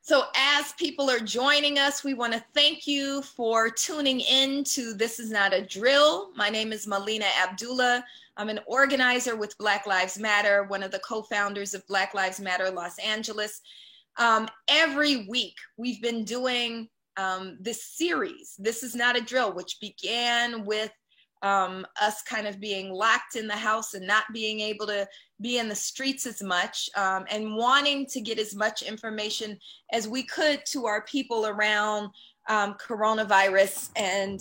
So as people are joining us, we want to thank you for tuning in to This Is Not a Drill. My name is Melina Abdullah. I'm an organizer with Black Lives Matter, one of the co-founders of Black Lives Matter Los Angeles. Every week we've been doing this series, This Is Not a Drill, which began with us kind of being locked in the house and not being able to be in the streets as much, and wanting to get as much information as we could to our people around coronavirus and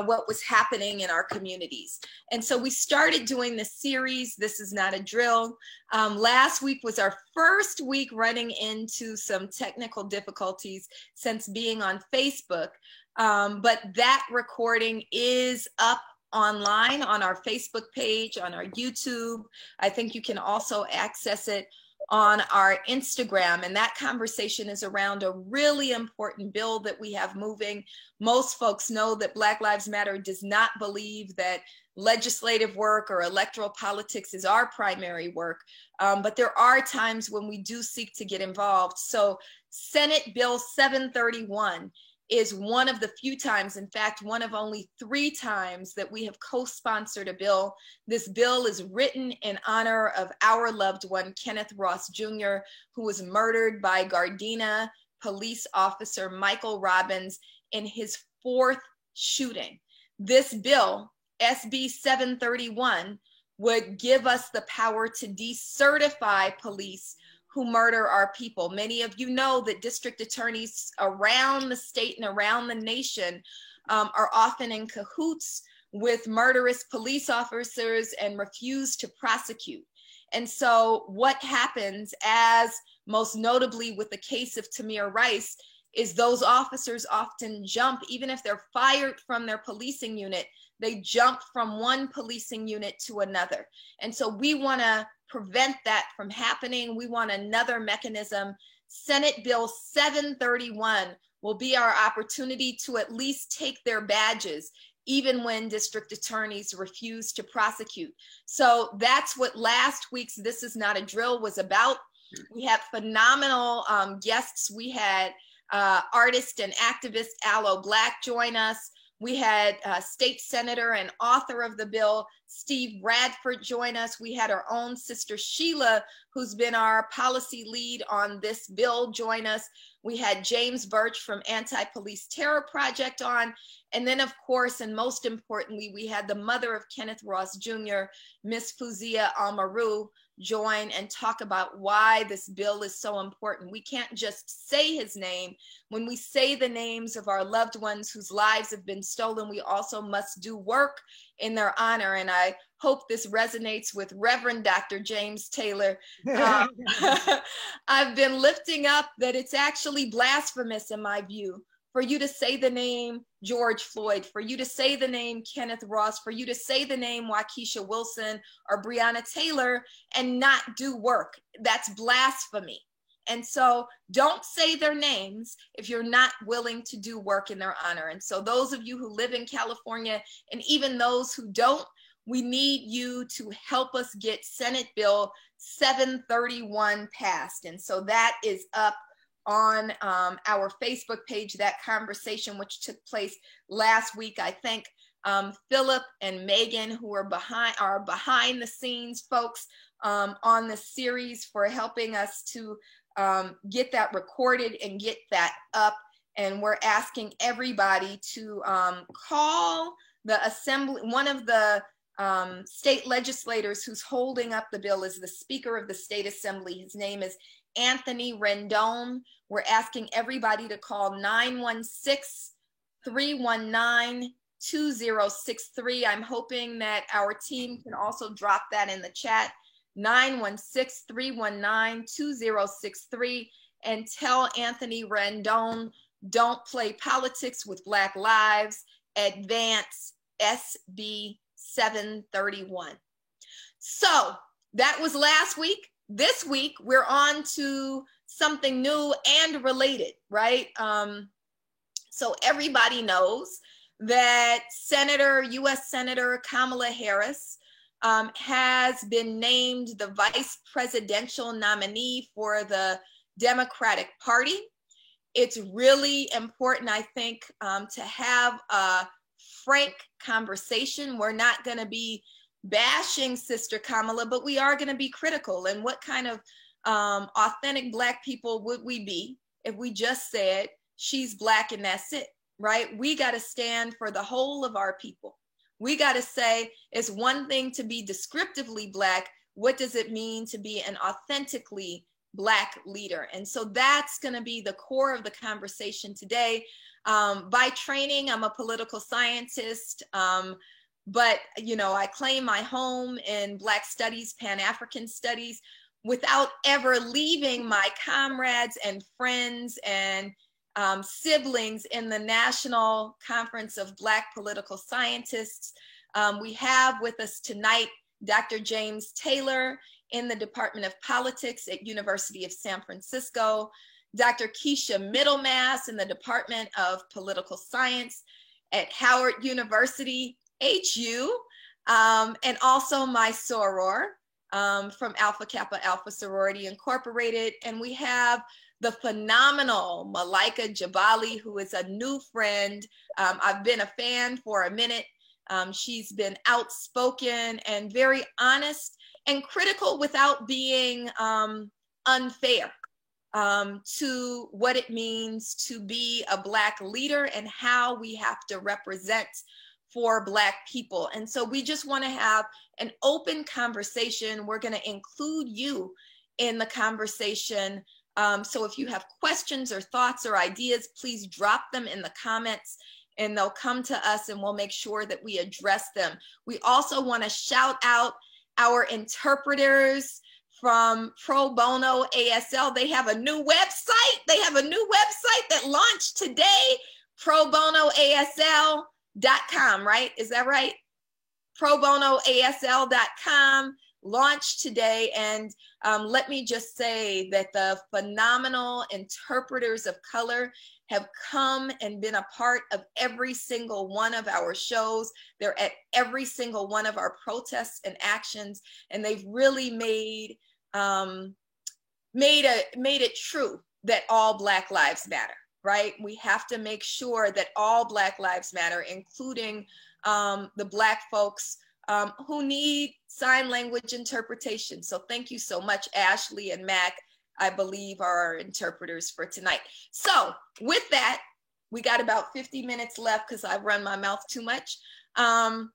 what was happening in our communities. And so we started doing this series, This Is Not a Drill. Last week was our first week running into some technical difficulties since being on Facebook, but that recording is up online on our Facebook page, on our YouTube. I think you can also access it on our Instagram. And that conversation is around a really important bill that we have moving. Most folks know that Black Lives Matter does not believe that legislative work or electoral politics is our primary work, but there are times when we do seek to get involved. So Senate Bill 731 is one of the few times, in fact, one of only 3 times that we have co-sponsored a bill. This bill is written in honor of our loved one, Kenneth Ross Jr., who was murdered by Gardena police officer Michael Robbins in his 4th shooting. This bill, SB 731, would give us the power to decertify police who murder our people. Many of you know that district attorneys around the state and around the nation are often in cahoots with murderous police officers and refuse to prosecute. And so what happens, as most notably with the case of Tamir Rice, is those officers often jump, even if they're fired from their policing unit, they jump from one policing unit to another. And so we want to prevent that from happening. We want another mechanism. Senate Bill 731 will be our opportunity to at least take their badges, even when district attorneys refuse to prosecute. So that's what last week's This Is Not a Drill was about. We had phenomenal guests. We had artist and activist Aloe Black join us. We had state senator and author of the bill, Steve Bradford, join us. We had our own sister Sheila, who's been our policy lead on this bill, join us. We had James Birch from Anti-Police Terror Project on. And then, of course, and most importantly, we had the mother of Kenneth Ross Jr., Miss Fuzia Almaru, join and talk about why this bill is so important. We can't just say his name. When we say the names of our loved ones whose lives have been stolen, we also must do work in their honor. And I hope this resonates with Reverend Dr. James Taylor. I've been lifting up that it's actually blasphemous, in my view, for you to say the name George Floyd, for you to say the name Kenneth Ross, for you to say the name Waukesha Wilson or Breonna Taylor and not do work. That's blasphemy. And so don't say their names if you're not willing to do work in their honor. And so those of you who live in California, and even those who don't, we need you to help us get Senate Bill 731 passed. And so that is up on our Facebook page, that conversation which took place last week. I thank Philip and Megan, who are behind the scenes folks on this series, for helping us to get that recorded and get that up. And we're asking everybody to call the assembly. One of the state legislators who's holding up the bill is the Speaker of the State Assembly. His name is Anthony Rendon. We're asking everybody to call 916-319-2063. I'm hoping that our team can also drop that in the chat, 916-319-2063, and tell Anthony Rendon, don't play politics with Black lives, advance SB 731. So that was last week. This week, we're on to something new and related, right? So everybody knows that U.S. Senator Kamala Harris has been named the vice presidential nominee for the Democratic Party. It's really important, I think, to have a frank conversation. We're not going to be bashing Sister Kamala, but we are going to be critical. And what kind of authentic Black people would we be if we just said she's Black and that's it, right? We got to stand for the whole of our people. We got to say it's one thing to be descriptively Black. What does it mean to be an authentically Black leader? And so that's going to be the core of the conversation today. By training, I'm a political scientist, but I claim my home in Black studies, Pan-African studies, without ever leaving my comrades and friends and siblings in the National Conference of Black Political Scientists. We have with us tonight Dr. James Taylor in the Department of Politics at University of San Francisco, Dr. Keisha Middlemass in the Department of Political Science at Howard University, HU, and also my soror from Alpha Kappa Alpha Sorority Incorporated. And we have the phenomenal Malaika Jabali, who is a new friend. I've been a fan for a minute. She's been outspoken and very honest and critical without being unfair to what it means to be a Black leader and how we have to represent for Black people. And so we just want to have an open conversation. We're going to include you in the conversation. So if you have questions or thoughts or ideas, please drop them in the comments and they'll come to us and we'll make sure that we address them. We also want to shout out our interpreters from Pro Bono ASL. They have a new website. They have a new website that launched today, probonoasl.com, right? Is that right? probonoasl.com launched today. And let me just say that the phenomenal interpreters of color have come and been a part of every single one of our shows. They're at every single one of our protests and actions, and they've really made it true that all Black lives matter, right? We have to make sure that all Black lives matter, including the Black folks who need sign language interpretation. So thank you so much, Ashley and Mac, I believe are our interpreters for tonight. So with that, we got about 50 minutes left because I've run my mouth too much. I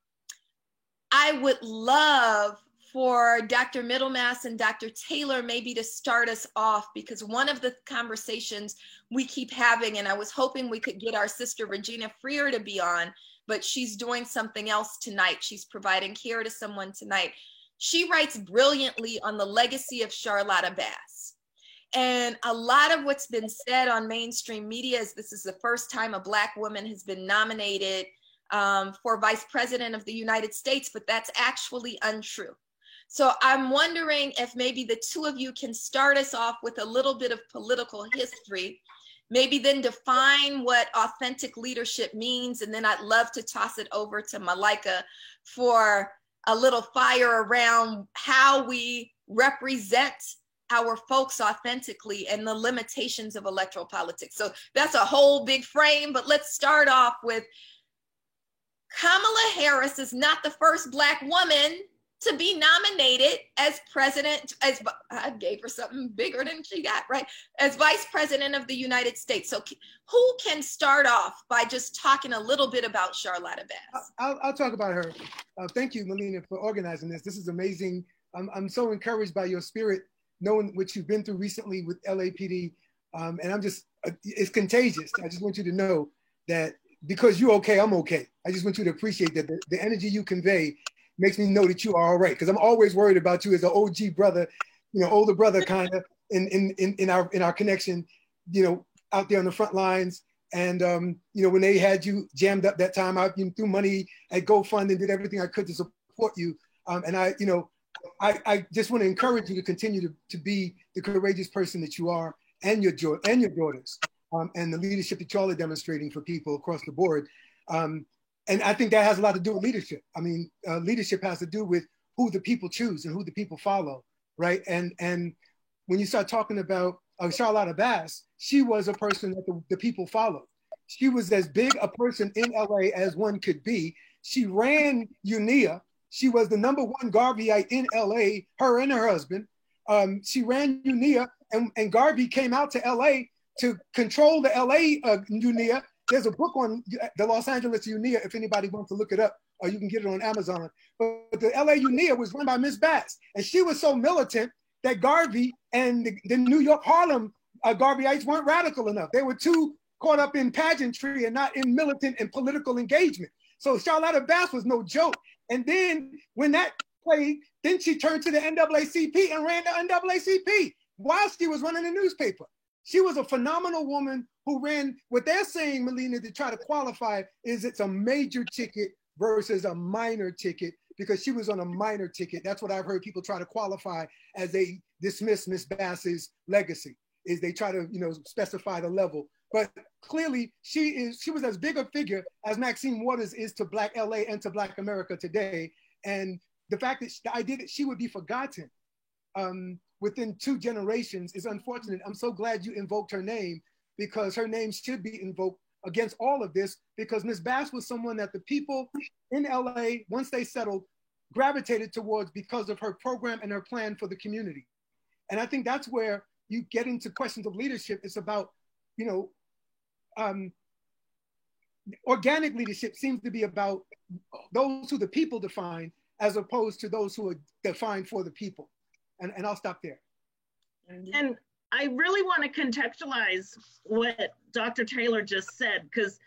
would love for Dr. Middlemass and Dr. Taylor maybe to start us off, because one of the conversations we keep having, and I was hoping we could get our sister Regina Freer to be on, but she's doing something else tonight. She's providing care to someone tonight. She writes brilliantly on the legacy of Charlotta Bass. And a lot of what's been said on mainstream media is this is the first time a Black woman has been nominated for Vice President of the United States, but that's actually untrue. So I'm wondering if maybe the two of you can start us off with a little bit of political history, maybe then define what authentic leadership means. And then I'd love to toss it over to Malaika for a little fire around how we represent our folks authentically and the limitations of electoral politics. So that's a whole big frame, but let's start off with Kamala Harris is not the first Black woman to be nominated as president, as I gave her something bigger than she got, right? As Vice President of the United States. So who can start off by just talking a little bit about Charlotta Bass? I'll talk about her. Thank you, Melina, for organizing this. This is amazing. I'm so encouraged by your spirit, knowing what you've been through recently with LAPD. And I'm just, it's contagious. I just want you to know that because you're okay, I'm okay. I just want you to appreciate that the energy you convey makes me know that you are all right. Because I'm always worried about you as an OG brother, older brother kind of in our connection, out there on the front lines. And, when they had you jammed up that time, I threw money at GoFund and did everything I could to support you. And I just want to encourage you to continue to be the courageous person that you are, and your daughters, and the leadership that y'all are demonstrating for people across the board. And I think that has a lot to do with leadership. I mean, leadership has to do with who the people choose and who the people follow, right? And when you start talking about Charlotta Bass, she was a person that the people followed. She was as big a person in LA as one could be. She ran UNIA. She was the #1 Garveyite in LA, her and her husband. She ran UNIA, and Garvey came out to LA to control the LA UNIA. There's a book on the Los Angeles UNIA, if anybody wants to look it up, or you can get it on Amazon. But the LA UNIA was run by Miss Bass, and she was so militant that Garvey and the New York Harlem Garveyites weren't radical enough. They were too caught up in pageantry and not in militant and political engagement. So Charlotta Bass was no joke. And then when that played, then she turned to the NAACP and ran the NAACP while she was running the newspaper. She was a phenomenal woman who ran, what they're saying, Melina, to try to qualify is it's a major ticket versus a minor ticket, because she was on a minor ticket. That's what I've heard people try to qualify as they dismiss Miss Bass's legacy, is they try to, specify the level. But clearly she was as big a figure as Maxine Waters is to Black LA and to Black America today. And the fact that the idea that she would be forgotten within 2 generations is unfortunate. I'm so glad you invoked her name, because her name should be invoked against all of this, because Ms. Bass was someone that the people in LA, once they settled, gravitated towards because of her program and her plan for the community. And I think that's where you get into questions of leadership. It's about, organic leadership seems to be about those who the people define, as opposed to those who are defined for the people. And I'll stop there. And I really want to contextualize what Dr. Taylor just said, because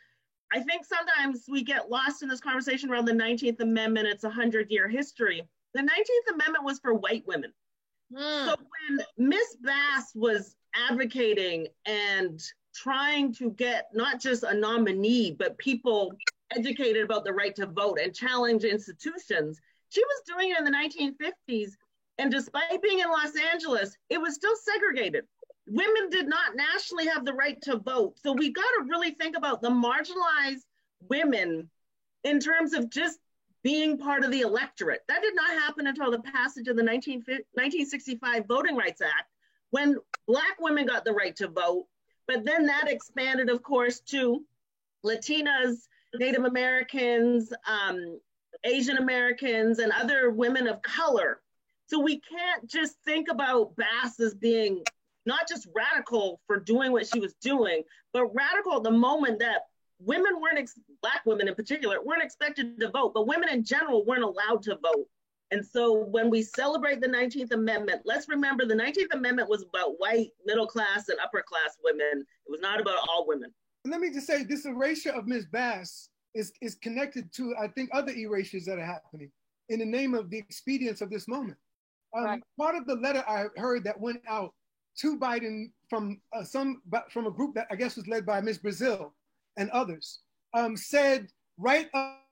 I think sometimes we get lost in this conversation around the 19th Amendment. It's a 100-year history. The 19th Amendment was for white women. So when Miss Bass was advocating and trying to get not just a nominee, but people educated about the right to vote and challenge institutions, she was doing it in the 1950s. And despite being in Los Angeles, it was still segregated. Women did not nationally have the right to vote. So we got to really think about the marginalized women in terms of just being part of the electorate. That did not happen until the passage of the 1965 Voting Rights Act, when Black women got the right to vote. But then that expanded, of course, to Latinas, Native Americans, Asian Americans, and other women of color. So we can't just think about Bass as being not just radical for doing what she was doing, but radical at the moment that women Black women in particular, weren't expected to vote, but women in general weren't allowed to vote. And so when we celebrate the 19th Amendment, let's remember the 19th Amendment was about white, middle class, and upper class women. It was not about all women. Let me just say, this erasure of Ms. Bass is connected to, I think, other erasures that are happening in the name of the expedience of this moment. Right. Part of the letter I heard that went out to Biden from a group that I guess was led by Ms. Brazil and others, said right up.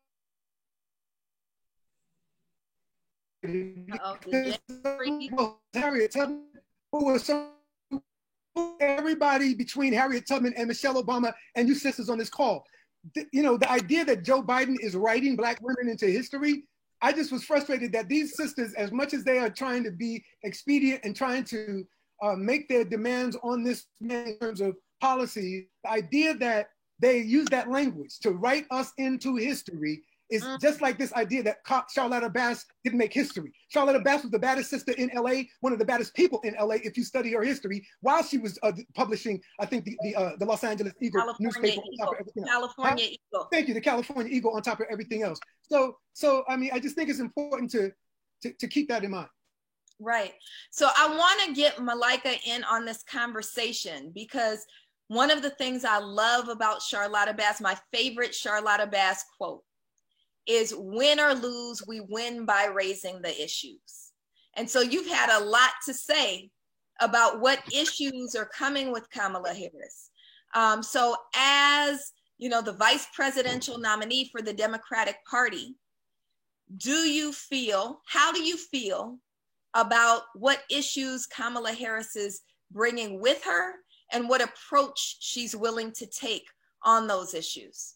Harriet Tubman, who was everybody between Harriet Tubman and Michelle Obama and you sisters on this call. The idea that Joe Biden is writing Black women into history, I just was frustrated that these sisters, as much as they are trying to be expedient and trying to make their demands on this man in terms of policy, the idea that they use that language to write us into history is just like this idea that Charlotta Bass didn't make history. Charlotta Bass was the baddest sister in LA, one of the baddest people in LA, if you study her history, while she was publishing, I think, the Los Angeles Eagle newspaper. California Eagle. Thank you, the California Eagle on top of everything else. So I mean, I just think it's important to keep that in mind. Right. So I want to get Malika in on this conversation, because one of the things I love about Charlotta Bass, my favorite Charlotta Bass quote, is win or lose, we win by raising the issues. And so you've had a lot to say about what issues are coming with Kamala Harris. So as the vice presidential nominee for the Democratic Party, how do you feel about what issues Kamala Harris is bringing with her and what approach she's willing to take on those issues?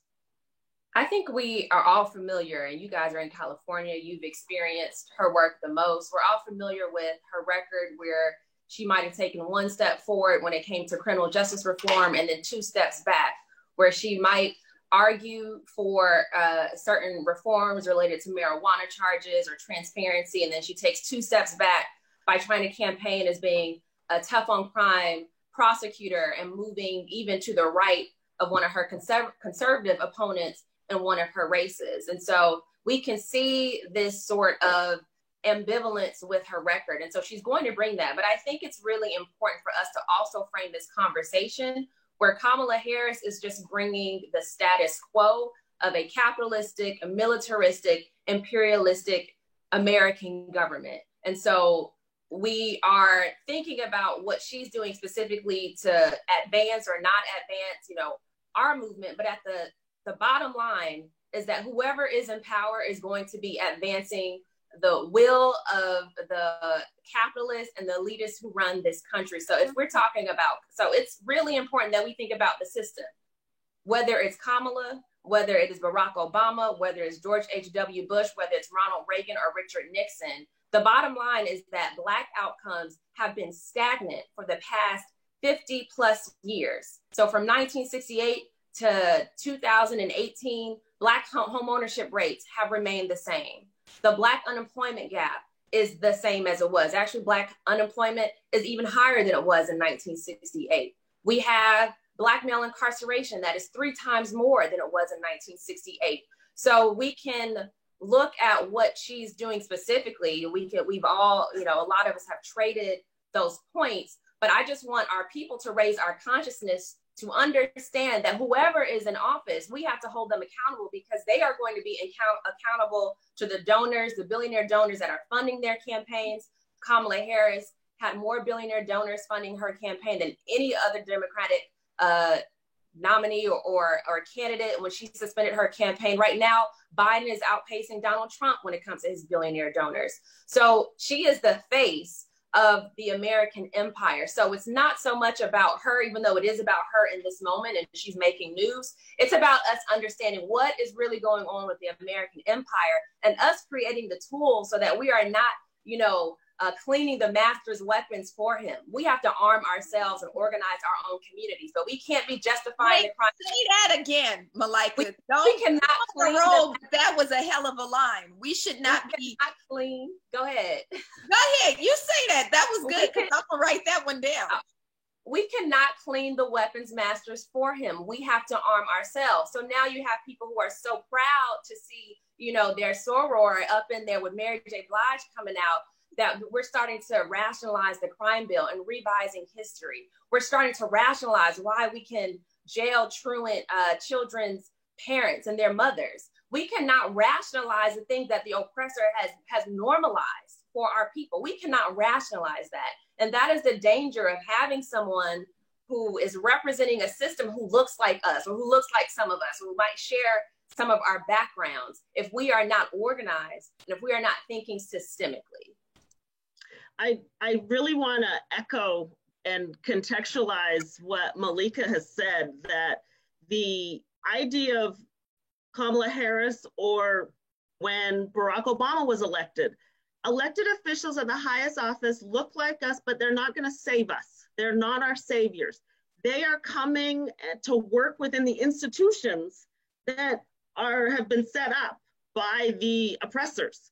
I think we are all familiar, and you guys are in California, you've experienced her work the most. We're all familiar with her record where she might have taken one step forward when it came to criminal justice reform and then 2 steps back, where she might argue for certain reforms related to marijuana charges or transparency, and then she takes 2 steps back by trying to campaign as being a tough on crime prosecutor and moving even to the right of one of her conservative opponents in one of her races. And so we can see this sort of ambivalence with her record. And so she's going to bring that. But I think it's really important for us to also frame this conversation where Kamala Harris is just bringing the status quo of a capitalistic, a militaristic, imperialistic American government. And so we are thinking about what she's doing specifically to advance or not advance, you know, our movement. But at the bottom line is that whoever is in power is going to be advancing the will of the capitalists and the elitists who run this country. So if we're talking about, so it's really important that we think about the system, whether it's Kamala, whether it is Barack Obama, whether it's George H.W. Bush, whether it's Ronald Reagan or Richard Nixon. The bottom line is that Black outcomes have been stagnant for the past 50 plus years. So from 1968 to 2018, Black home ownership rates have remained the same. The Black unemployment gap is the same as it was. Actually, Black unemployment is even higher than it was in 1968. We have Black male incarceration that is 3 times more than it was in 1968. So we can look at what she's doing specifically. We've all, you know, a lot of us have traded those points, but I just want our people to raise our consciousness to understand that whoever is in office, we have to hold them accountable because they are going to be accountable to the donors, the billionaire donors that are funding their campaigns. Kamala Harris had more billionaire donors funding her campaign than any other Democratic nominee or candidate when she suspended her campaign. Right now, Biden is outpacing Donald Trump when it comes to his billionaire donors. So she is the face of the American empire. So it's not so much about her, even though it is about her in this moment and she's making news. It's about us understanding what is really going on with the American empire and us creating the tools so that we are not, you know, cleaning the master's weapons for him. We have to arm ourselves and organize our own communities, but we can't be justifying the crime. Say that again, Malika. We cannot clean that was a hell of a line. We should not be clean. Go ahead. Go ahead. You say that. That was good. I'm gonna write that one down. We cannot clean the weapons masters for him. We have to arm ourselves. So now you have people who are so proud to see, you know, their soror up in there with Mary J. Blige coming out, that we're starting to rationalize the crime bill and revising history. We're starting to rationalize why we can jail truant children's parents and their mothers. We cannot rationalize the things that the oppressor has normalized for our people. We cannot rationalize that. And that is the danger of having someone who is representing a system who looks like us or who looks like some of us, who might share some of our backgrounds, if we are not organized and if we are not thinking systemically. I really want to echo and contextualize what Malika has said, that the idea of Kamala Harris or when Barack Obama was elected officials at the highest office look like us, but they're not going to save us. They're not our saviors. They are coming to work within the institutions that have been set up by the oppressors.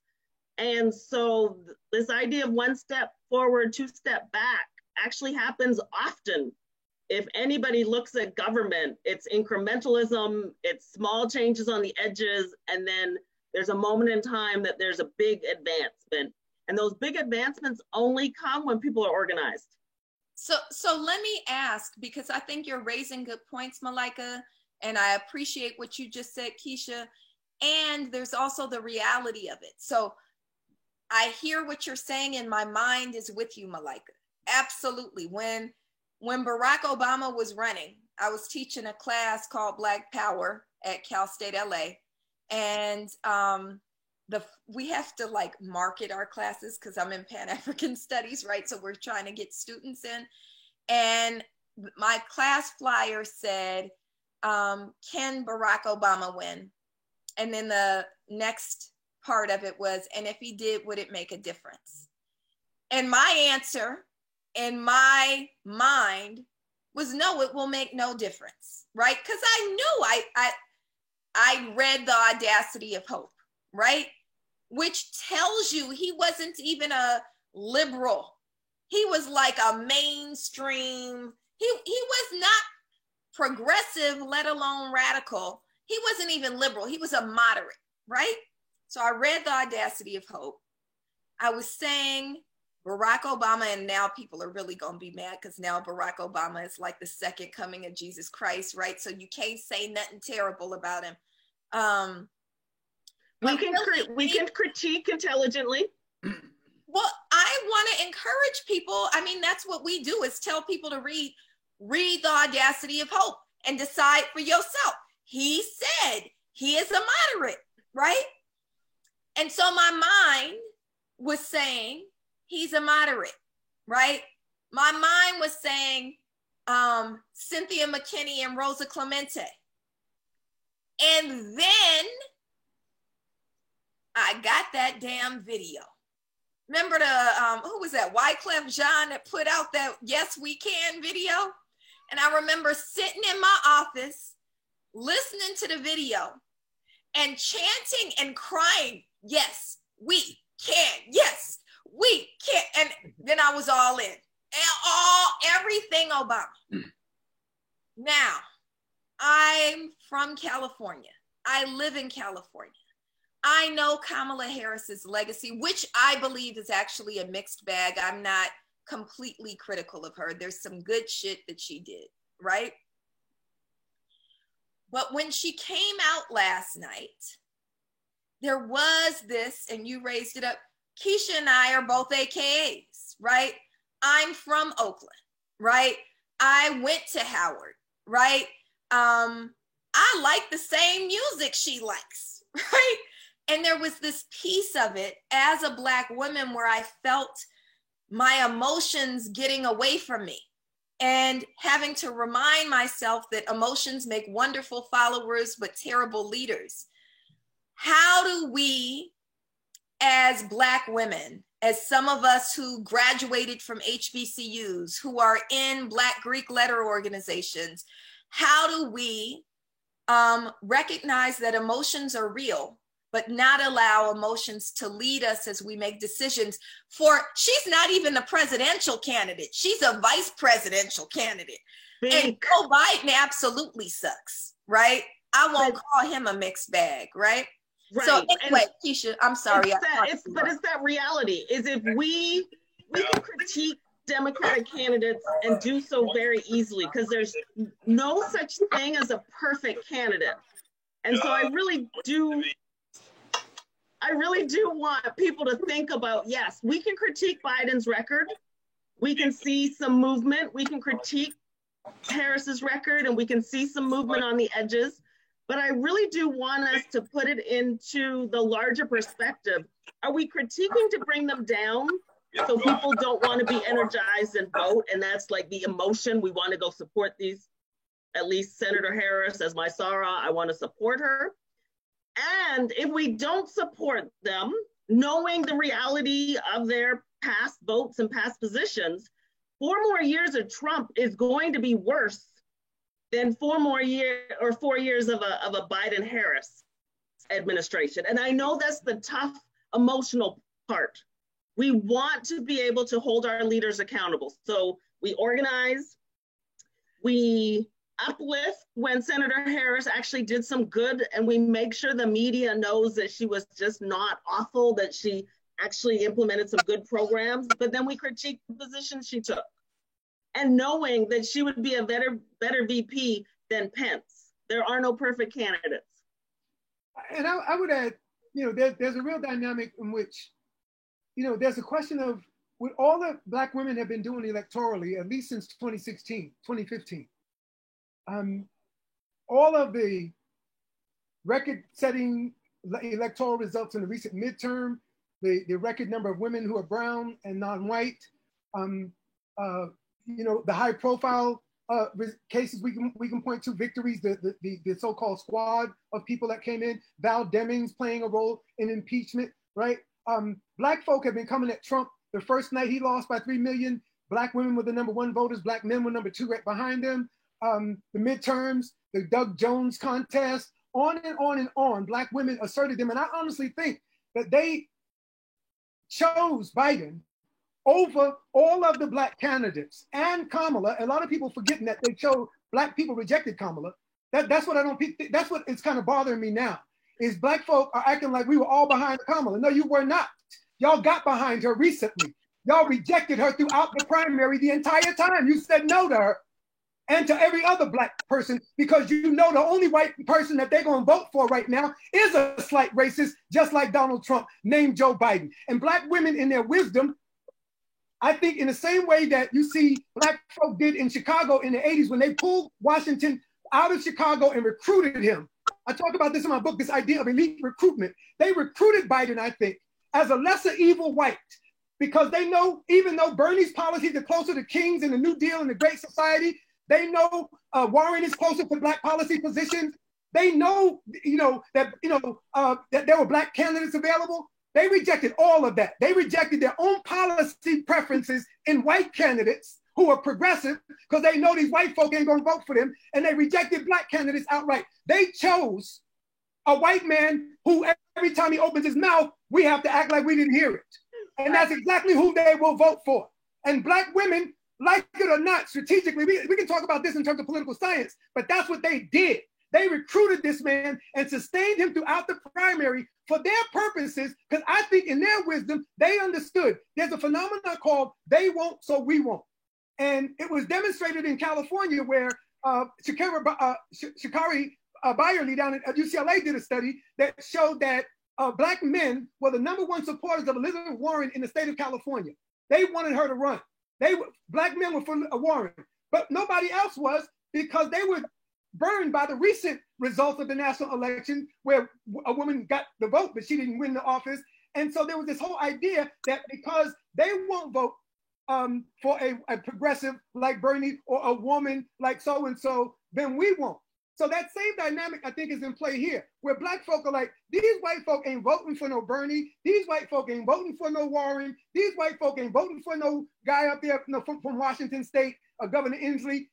And so this idea of 1 step forward, 2 step back actually happens often. If anybody looks at government, it's incrementalism, it's small changes on the edges, and then there's a moment in time that there's a big advancement. And those big advancements only come when people are organized. So let me ask, because I think you're raising good points, Malika, and I appreciate what you just said, Keisha, and there's also the reality of it. So I hear what you're saying and my mind is with you, Malika. Absolutely. When Barack Obama was running, I was teaching a class called Black Power at Cal State LA. And we have to like market our classes because I'm in Pan-African Studies, right? So we're trying to get students in. And my class flyer said, can Barack Obama win? And then the next part of it was, and if he did, would it make a difference? And my answer in my mind was, no, it will make no difference, right? Because I knew I read The Audacity of Hope, right? Which tells you he wasn't even a liberal. He was like a mainstream. He was not progressive, let alone radical. He wasn't even liberal. He was a moderate, right? So I read The Audacity of Hope. I was saying Barack Obama, and now people are really going to be mad because now Barack Obama is like the second coming of Jesus Christ, right? So you can't say nothing terrible about him. We can critique intelligently. Well, I want to encourage people. I mean, that's what we do, is tell people to read The Audacity of Hope and decide for yourself. He said he is a moderate, right? And so my mind was saying he's a moderate, right? My mind was saying Cynthia McKinney and Rosa Clemente. And then I got that damn video. Remember who was that? Wyclef Jean that put out that Yes We Can video? And I remember sitting in my office, listening to the video and chanting and crying, yes, we can. Yes, we can. And then I was all in. And everything Obama. Now, I'm from California. I live in California. I know Kamala Harris's legacy, which I believe is actually a mixed bag. I'm not completely critical of her. There's some good shit that she did, right? But when she came out last night, there was this, and you raised it up, Keisha and I are both AKAs, right? I'm from Oakland, right? I went to Howard, right? I like the same music she likes, right? And there was this piece of it as a Black woman where I felt my emotions getting away from me and having to remind myself that emotions make wonderful followers, but terrible leaders. How do we, as Black women, as some of us who graduated from HBCUs, who are in Black Greek letter organizations, how do we recognize that emotions are real, but not allow emotions to lead us as we make decisions? She's not even a presidential candidate. She's a vice presidential candidate. And Joe Biden absolutely sucks, right? I won't call him a mixed bag, right? Right. So anyway, Keisha, I'm sorry. It's that reality is if we can critique Democratic candidates and do so very easily because there's no such thing as a perfect candidate. And so I really do want people to think about, yes, we can critique Biden's record. We can see some movement. We can critique Harris's record and we can see some movement on the edges. But I really do want us to put it into the larger perspective. Are we critiquing to bring them down so people don't want to be energized and vote? And that's like the emotion. We want to go support these, at least Senator Harris as my Sarah, I want to support her. And if we don't support them, knowing the reality of their past votes and past positions, 4 more years of Trump is going to be worse than 4 years of a Biden-Harris administration. And I know that's the tough emotional part. We want to be able to hold our leaders accountable. So we organize, we uplift when Senator Harris actually did some good, and we make sure the media knows that she was just not awful, that she actually implemented some good programs, but then we critique the position she took. And knowing that she would be a better VP than Pence. There are no perfect candidates. And I would add, there's a real dynamic in which, there's a question of what all the Black women have been doing electorally, at least since 2015. All of the record-setting electoral results in the recent midterm, the record number of women who are brown and non-white, the high-profile cases we can point to, victories, the so-called squad of people that came in, Val Demings playing a role in impeachment, right? Black folk have been coming at Trump the first night he lost by 3 million. Black women were the #1 voters. Black men were #2 right behind them. The midterms, the Doug Jones contest, on and on and on. Black women asserted them. And I honestly think that they chose Biden over all of the Black candidates and Kamala. A lot of people forgetting that they chose, Black people rejected Kamala. That's what I don't, that's what it's kind of bothering me now, is Black folk are acting like we were all behind Kamala. No, you were not. Y'all got behind her recently. Y'all rejected her throughout the primary the entire time. You said no to her and to every other Black person because you know the only white person that they're going to vote for right now is a slight racist, just like Donald Trump, named Joe Biden. And Black women in their wisdom, I think in the same way that you see Black folk did in Chicago in the 80s when they pulled Washington out of Chicago and recruited him. I talk about this in my book, this idea of elite recruitment. They recruited Biden, I think, as a lesser evil white, because they know, even though Bernie's policies are closer to King's and the New Deal and the Great Society, they know Warren is closer to Black policy positions. They know, that there were Black candidates available. They rejected all of that. They rejected their own policy preferences in white candidates who are progressive because they know these white folk ain't gonna vote for them, and they rejected Black candidates outright. They chose a white man who every time he opens his mouth, we have to act like we didn't hear it. And that's exactly who they will vote for. And Black women, like it or not, strategically, we can talk about this in terms of political science, but that's what they did. They recruited this man and sustained him throughout the primary for their purposes, because I think in their wisdom, they understood there's a phenomenon called they won't, so we won't. And it was demonstrated in California where Sha'Carri Byerly down at UCLA did a study that showed that Black men were the #1 supporters of Elizabeth Warren in the state of California. They wanted her to run. Black men were for Warren, but nobody else was, because they were burned by the recent results of the national election where a woman got the vote, but she didn't win the office. And so there was this whole idea that because they won't vote for a progressive like Bernie or a woman like so-and-so, then we won't. So that same dynamic, I think, is in play here, where Black folk are like, these white folk ain't voting for no Bernie. These white folk ain't voting for no Warren. These white folk ain't voting for no guy up there from Washington State, Governor Inslee.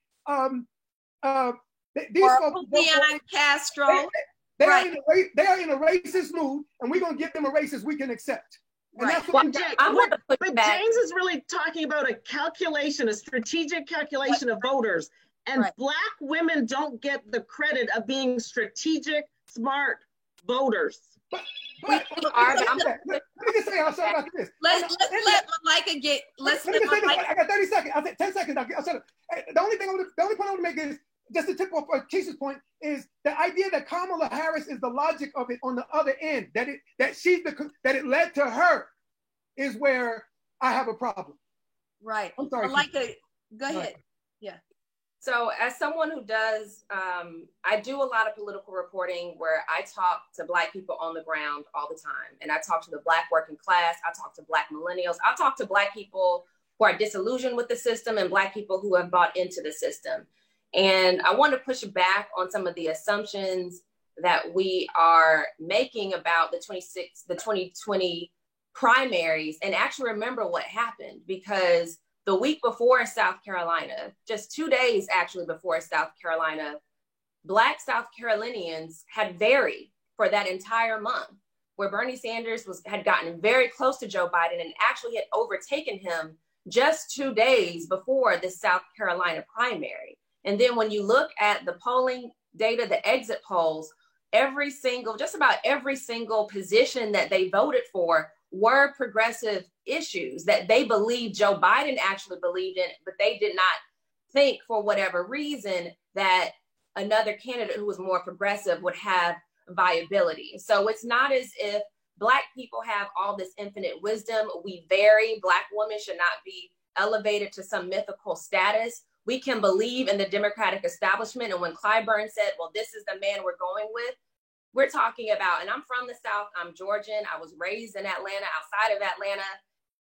These folks, Leon Castro. They are in a racist mood, and we're going to give them a racist we can accept. And that's what but James is really talking about a calculation, a strategic calculation of voters. And Black women don't get the credit of being strategic, smart voters. Let me just say, I'll say about this. Let Malika get. I got 30 seconds. I'll say 10 seconds. The only point I want to make is just to tip off Keisha's point is the idea that Kamala Harris is the logic of it on the other end. That it led to her is where I have a problem. Right. I'm sorry. Malika, go ahead. Yeah. So as someone who does, I do a lot of political reporting where I talk to Black people on the ground all the time. And I talk to the Black working class. I talk to Black millennials. I talk to Black people who are disillusioned with the system and Black people who have bought into the system. And I want to push back on some of the assumptions that we are making about the 2020 primaries, and actually remember what happened, because the week before South Carolina, just 2 days actually before South Carolina, Black South Carolinians had varied for that entire month, where Bernie Sanders had gotten very close to Joe Biden and actually had overtaken him just 2 days before the South Carolina primary. And then when you look at the polling data, the exit polls, just about every single position that they voted for were progressive issues that they believed Joe Biden actually believed in, but they did not think, for whatever reason, that another candidate who was more progressive would have viability. So it's not as if Black people have all this infinite wisdom. We vary. Black women should not be elevated to some mythical status. We can believe in the Democratic establishment. And when Clyburn said, well, this is the man we're going with, we're talking about, and I'm from the South, I'm Georgian, I was raised in Atlanta, outside of Atlanta,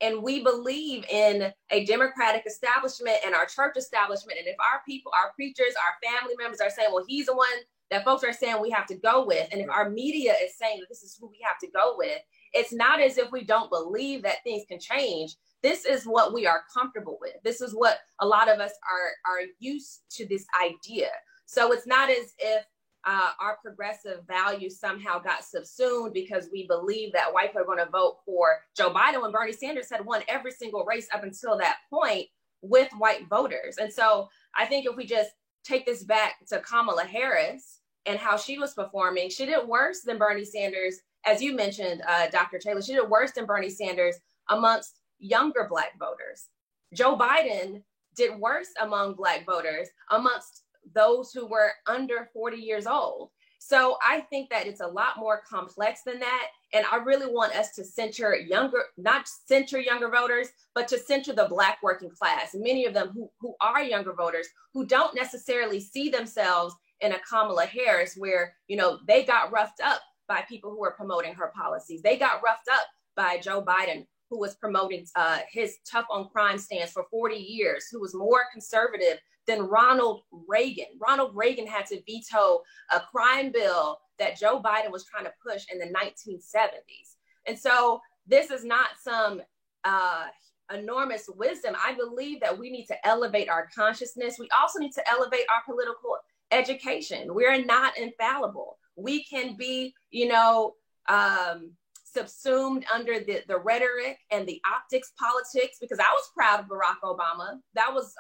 and we believe in a Democratic establishment and our church establishment. And if our people, our preachers, our family members are saying, well, he's the one that folks are saying we have to go with, and if our media is saying that this is who we have to go with, it's not as if we don't believe that things can change. this is what we are comfortable with. This is what a lot of us are used to, this idea. So it's not as if our progressive values somehow got subsumed because we believe that white people are going to vote for Joe Biden when Bernie Sanders had won every single race up until that point with white voters. And so I think if we just take this back to Kamala Harris and how she was performing, she did worse than Bernie Sanders, as you mentioned, Dr. Taylor. She did worse than Bernie Sanders amongst younger Black voters. Joe Biden did worse among Black voters amongst those who were under 40 years old. So I think that it's a lot more complex than that. And I really want us to center not center younger voters, but to center the Black working class, many of them who are younger voters, who don't necessarily see themselves in a Kamala Harris where, you know, they got roughed up by people who were promoting her policies. They got roughed up by Joe Biden, who was promoting his tough on crime stance for 40 years, who was more conservative than Ronald Reagan. Ronald Reagan had to veto a crime bill that Joe Biden was trying to push in the 1970s. And so this is not some enormous wisdom. I believe that we need to elevate our consciousness. We also need to elevate our political education. We're not infallible. We can be, you know, subsumed under the rhetoric and the optics politics, because I was proud of Barack Obama. That was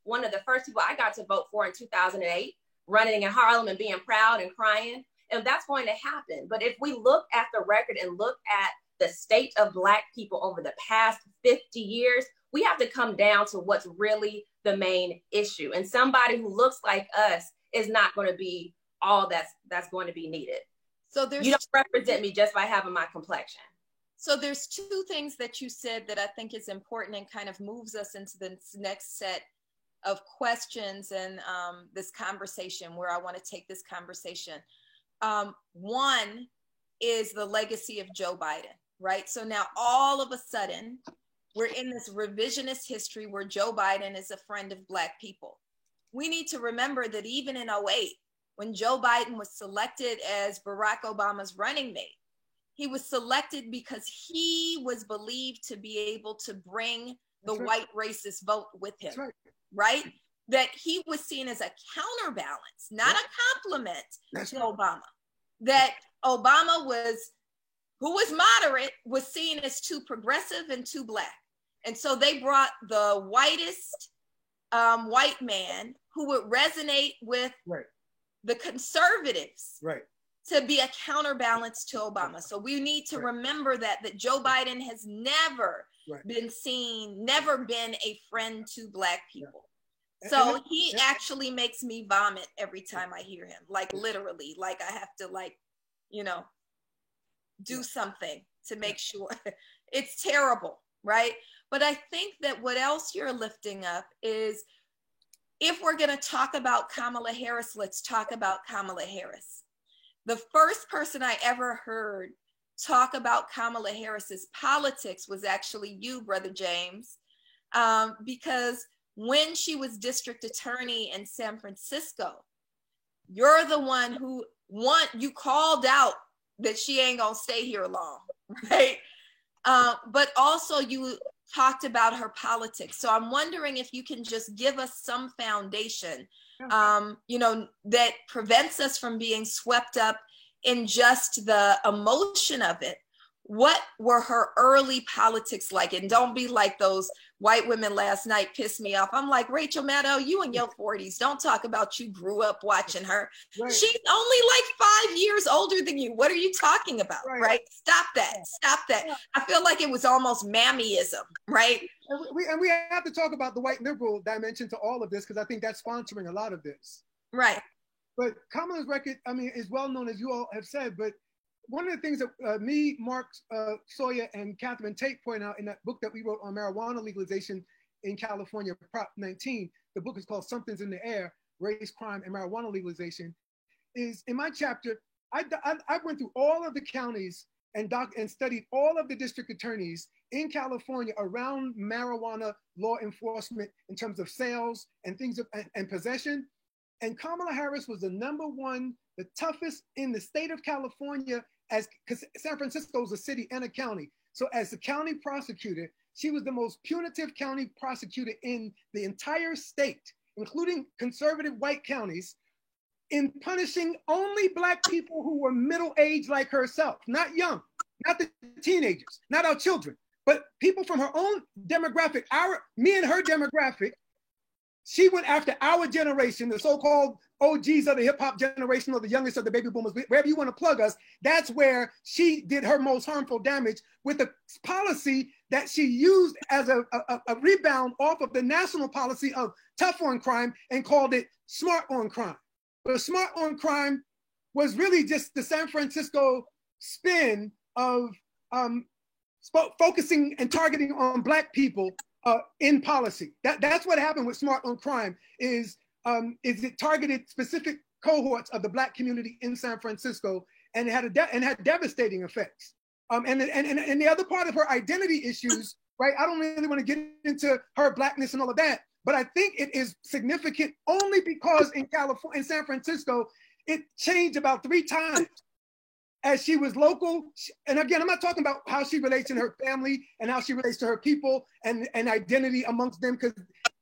one of the first people I got to vote for in 2008, running in Harlem and being proud and crying. And that's going to happen. But if we look at the record and look at the state of Black people over the past 50 years, we have to come down to what's really the main issue. And somebody who looks like us is not going to be all that's going to be needed. So you don't represent me just by having my complexion. So there's two things that you said that I think is important and kind of moves us into the next set of questions and this conversation, where I want to take this conversation. One is the legacy of Joe Biden, right? So now all of a sudden, we're in this revisionist history where Joe Biden is a friend of Black people. We need to remember that even in 2008, when Joe Biden was selected as Barack Obama's running mate, he was selected because he was believed to be able to bring the white racist vote with him, right? That he was seen as a counterbalance, not a compliment to Obama. That Obama who was moderate, was seen as too progressive and too Black. And so they brought the whitest white man who would resonate with the conservatives to be a counterbalance to Obama. So we need to remember that Joe Biden has never been seen, never been a friend to Black people. So he actually makes me vomit every time I hear him, like literally, like I have to do something to make sure. It's terrible, right? But I think that what else you're lifting up is, if we're going to talk about Kamala Harris, let's talk about Kamala Harris. The first person I ever heard talk about Kamala Harris's politics was actually you, Brother James, because when she was district attorney in San Francisco, you're the one who you called out that she ain't gonna stay here long, right? But also you talked about her politics. So I'm wondering if you can just give us some foundation, that prevents us from being swept up in just the emotion of it. What were her early politics like? And don't be like those white women last night pissed me off. I'm like, Rachel Maddow, you in your 40s. Don't talk about you grew up watching her. She's only like 5 years older than you. What are you talking about, right? Stop that. Stop that. I feel like it was almost mammyism, right? And we have to talk about the white liberal dimension to all of this, because I think that's sponsoring a lot of this. Right. But Kamala's record, is well known, as you all have said, but one of the things that me, Mark Sawyer, and Catherine Tate point out in that book that we wrote on marijuana legalization in California, Prop 19, the book is called Something's in the Air, Race, Crime, and Marijuana Legalization, is in my chapter, I went through all of the counties and studied all of the district attorneys in California around marijuana law enforcement in terms of sales and things and possession. And Kamala Harris was the #1, the toughest in the state of California, because San Francisco is a city and a county. So as the county prosecutor, she was the most punitive county prosecutor in the entire state, including conservative white counties, in punishing only Black people who were middle-aged like herself, not young, not the teenagers, not our children, but people from her own demographic, me and her demographic. She went after our generation, the so-called OGs of the hip hop generation or the youngest of the baby boomers, wherever you want to plug us. That's where she did her most harmful damage with the policy that she used as a rebound off of the national policy of tough on crime and called it smart on crime. But smart on crime was really just the San Francisco spin of focusing and targeting on Black people in policy. That's what happened with Smart on Crime is it targeted specific cohorts of the Black community in San Francisco and had devastating effects. And the other part of her identity issues, right? I don't really want to get into her Blackness and all of that, but I think it is significant only because in San Francisco, it changed about 3 times as she was local. And again, I'm not talking about how she relates to her family and how she relates to her people and identity amongst them, because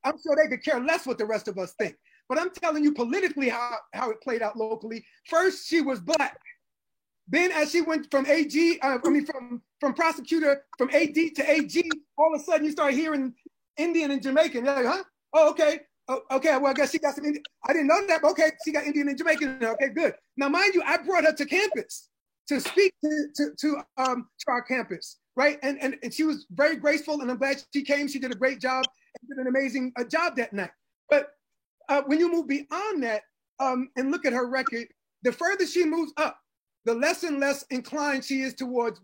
I'm sure they could care less what the rest of us think. But I'm telling you politically how it played out locally. First, she was Black. Then as she went from from prosecutor, from AD to AG, all of a sudden you start hearing Indian and Jamaican. You're like, huh? Oh, okay. Oh, okay, well, I guess she got some Indian. I didn't know that, but okay, she got Indian and Jamaican. Okay, good. Now, mind you, I brought her to campus to speak to our campus, right? And she was very graceful, and I'm glad she came. She did a great job and did an amazing job that night. But when you move beyond that and look at her record, the further she moves up, the less and less inclined she is towards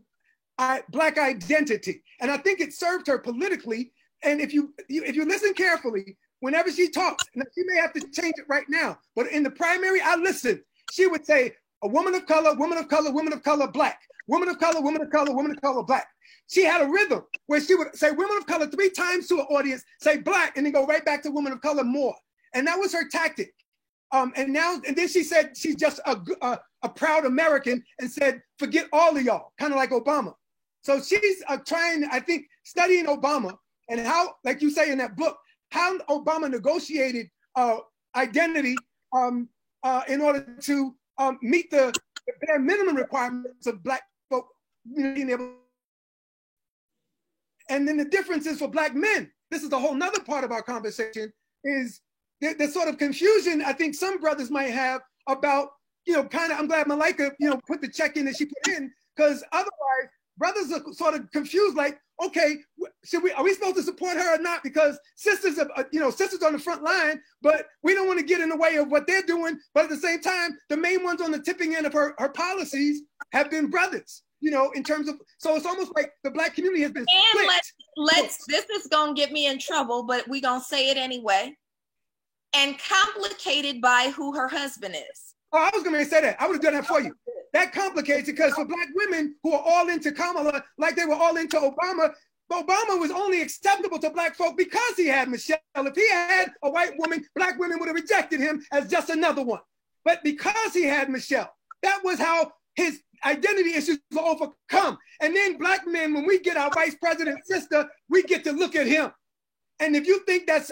Black identity. And I think it served her politically. And if you listen carefully, whenever she talks, now she may have to change it right now, but in the primary, I listened. She would say, a woman of color, woman of color, woman of color, Black, woman of color, woman of color, woman of color, Black. She had a rhythm where she would say women of color 3 times to an audience, say Black, and then go right back to women of color more. And that was her tactic. And then she said she's just a proud American and said, forget all of y'all, kind of like Obama. So she's trying, I think, studying Obama and how, like you say in that book, how Obama negotiated identity in order to meet the bare minimum requirements of Black folk being able. And then the difference is for Black men. This is a whole nother part of our conversation, is the sort of confusion I think some brothers might have about, I'm glad Malika, put the check in that she put in, because otherwise brothers are sort of confused, like, okay, are we supposed to support her or not? Because sisters are, sisters on the front line, but we don't want to get in the way of what they're doing. But at the same time, the main ones on the tipping end of her policies have been brothers, in terms of, so it's almost like the Black community has been split. And this is gonna get me in trouble, but we're gonna say it anyway. And complicated by who her husband is. Oh, I was gonna say that. I would have done that for you. That complicates it, because for Black women who are all into Kamala, like they were all into Obama, Obama was only acceptable to Black folk because he had Michelle. If he had a white woman, Black women would have rejected him as just another one. But because he had Michelle, that was how his identity issues were overcome. And then Black men, when we get our vice president's sister, we get to look at him. And if you think that's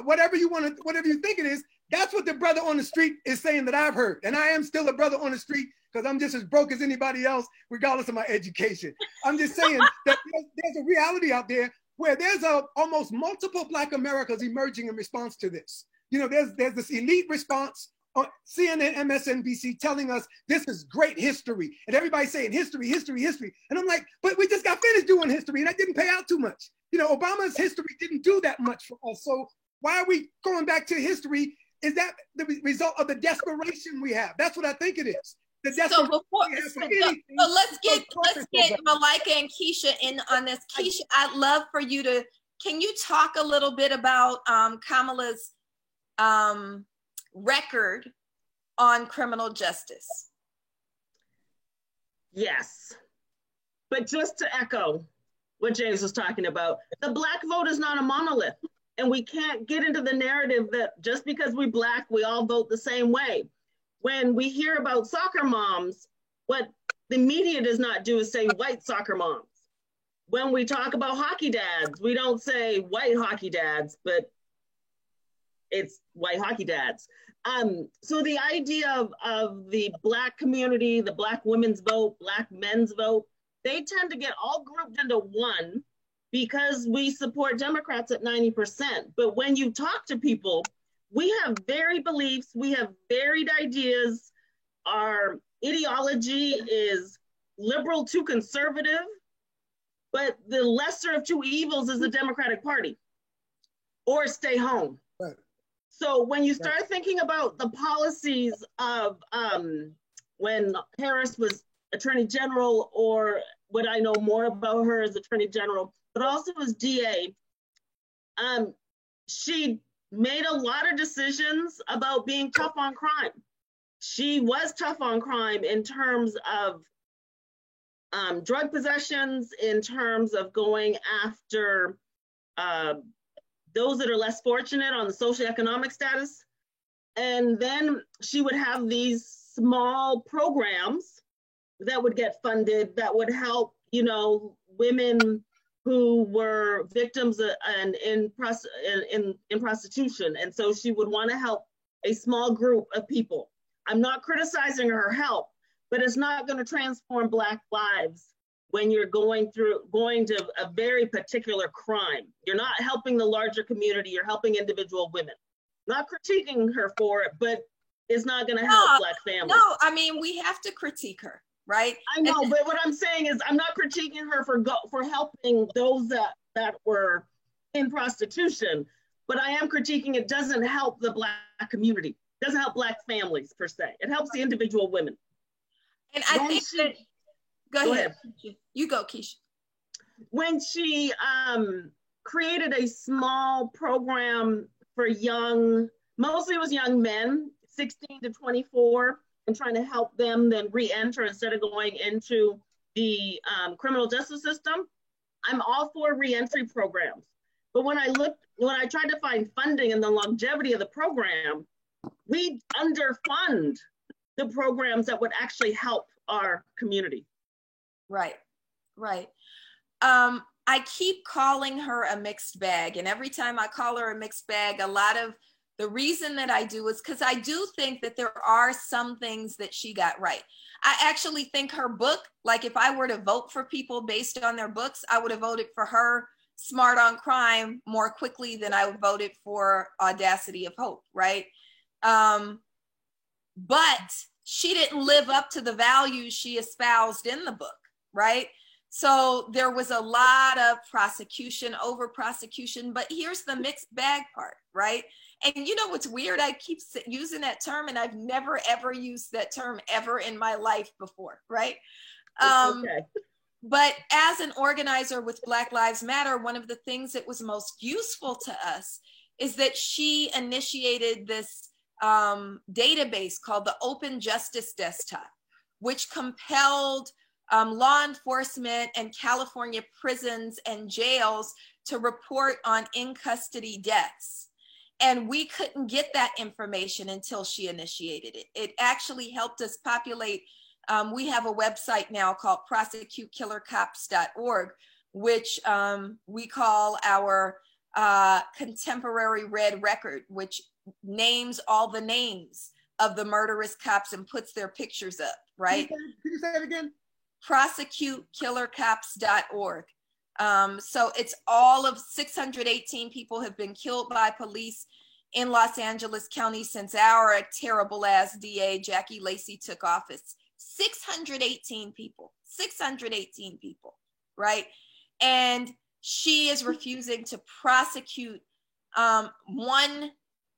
whatever you think it is, that's what the brother on the street is saying that I've heard. And I am still a brother on the street because I'm just as broke as anybody else, regardless of my education. I'm just saying that there's a reality out there where there's almost multiple Black Americas emerging in response to this. There's this elite response on CNN, MSNBC telling us this is great history. And everybody's saying history, history, history. And I'm like, but we just got finished doing history and that didn't pay out too much. Obama's history didn't do that much for us. So why are we going back to history? Is that the result of the desperation we have? That's what I think it is. So let's get Malika and Keisha in on this. Keisha, I'd love for you to, can you talk a little bit about Kamala's record on criminal justice? Yes, but just to echo what James was talking about, the Black vote is not a monolith. And we can't get into the narrative that just because we're Black, we all vote the same way. When we hear about soccer moms, what the media does not do is say white soccer moms. when we talk about hockey dads, we don't say white hockey dads, but it's white hockey dads. So the idea of the Black community, the Black women's vote, Black men's vote, they tend to get all grouped into one because we support Democrats at 90%. But when you talk to people, we have varied beliefs, we have varied ideas. Our ideology is liberal to conservative, but the lesser of two evils is the Democratic Party, or stay home. Right. So when you start thinking about the policies of when Harris was Attorney General, or what I know more about her as Attorney General, but also as DA, she made a lot of decisions about being tough on crime. She was tough on crime in terms of drug possessions, in terms of going after those that are less fortunate on the socioeconomic status. And then she would have these small programs that would get funded that would help, you know, women who were victims in prostitution. And so she would want to help a small group of people. I'm not criticizing her help, but it's not going to transform Black lives when you're going to a very particular crime. You're not helping the larger community, you're helping individual women. Not critiquing her for it, but it's not going to help Black families. No, I mean, we have to critique her, right? I know, but what I'm saying is I'm not critiquing her for helping those that were in prostitution, but I am critiquing it doesn't help the Black community. It doesn't help Black families per se. It helps the individual women. And I think that, go ahead. You go, Keisha. When she created a small program for mostly it was young men, 16 to 24, and trying to help them then re-enter instead of going into the criminal justice system, I'm all for re-entry programs. But when I tried to find funding and the longevity of the program, we underfund the programs that would actually help our community. Right, right. I keep calling her a mixed bag, and every time I call her a mixed bag, a lot of the reason that I do is because I do think that there are some things that she got right. I actually think her book, like if I were to vote for people based on their books, I would have voted for her Smart on Crime more quickly than I would voted for Audacity of Hope, right? But she didn't live up to the values she espoused in the book, right? So there was a lot of prosecution, over prosecution, but here's the mixed bag part, right? And you know what's weird? I keep using that term and I've never ever used that term ever in my life before, right? Okay. But as an organizer with Black Lives Matter, one of the things that was most useful to us is that she initiated this database called the Open Justice Desktop, which compelled law enforcement and California prisons and jails to report on in-custody deaths. And we couldn't get that information until she initiated it. It actually helped us populate. We have a website now called prosecutekillercops.org, which we call our contemporary red record, which names all the names of the murderous cops and puts their pictures up, right? Can you say it again? prosecutekillercops.org. So it's all of 618 people have been killed by police in Los Angeles County since our terrible ass DA Jackie Lacey took office. 618 people, right? And she is refusing to prosecute.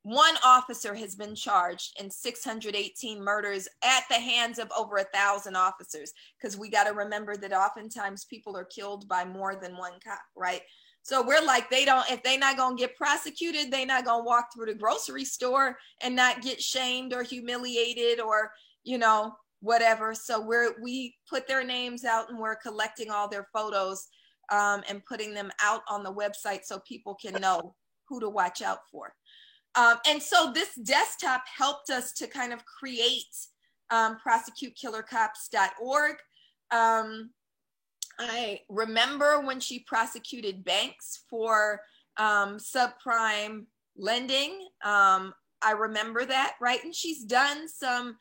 One officer has been charged in 618 murders at the hands of over 1,000 officers, because we got to remember that oftentimes people are killed by more than one cop, right? So we're like, if they're not going to get prosecuted, they're not going to walk through the grocery store and not get shamed or humiliated or, you know, whatever. So we put their names out and we're collecting all their photos and putting them out on the website so people can know who to watch out for. And so this desktop helped us to kind of create prosecutekillercops.org. I remember when she prosecuted banks for subprime lending. I remember that, right? And she's done some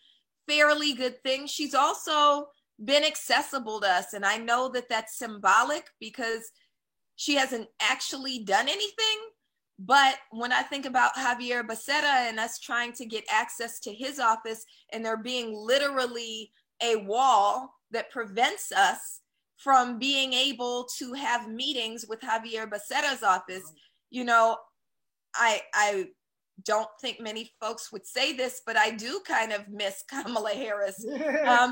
fairly good things. She's also been accessible to us. And I know that that's symbolic because she hasn't actually done anything. But when I think about Javier Becerra and us trying to get access to his office, and there being literally a wall that prevents us from being able to have meetings with Javier Becerra's office, you know, I don't think many folks would say this, but I do kind of miss Kamala Harris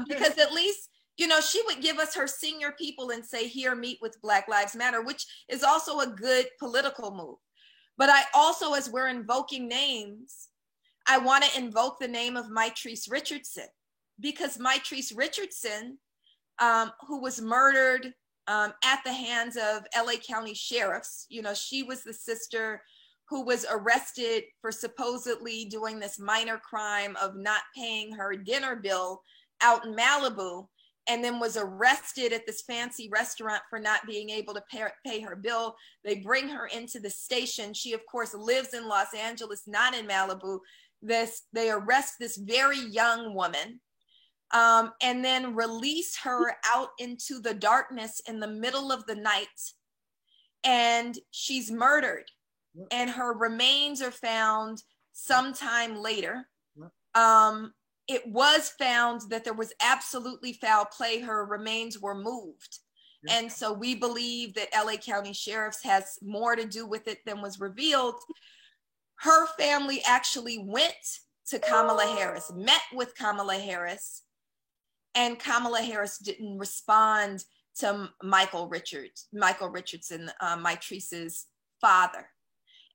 because at least, you know, she would give us her senior people and say, here, meet with Black Lives Matter, which is also a good political move. But I also, as we're invoking names, I want to invoke the name of Mitrice Richardson, because Mitrice Richardson, who was murdered at the hands of LA County sheriffs, you know, she was the sister who was arrested for supposedly doing this minor crime of not paying her dinner bill out in Malibu, and then was arrested at this fancy restaurant for not being able to pay her bill. They bring her into the station. She, of course, lives in Los Angeles, not in Malibu. They arrest this very young woman and then release her out into the darkness in the middle of the night. And she's murdered. And her remains are found sometime later. It was found that there was absolutely foul play. Her remains were moved. And so we believe that LA County Sheriff's has more to do with it than was revealed. Her family actually went to Kamala Harris, met with Kamala Harris, and Kamala Harris didn't respond to Michael Richardson, Mitrice's father.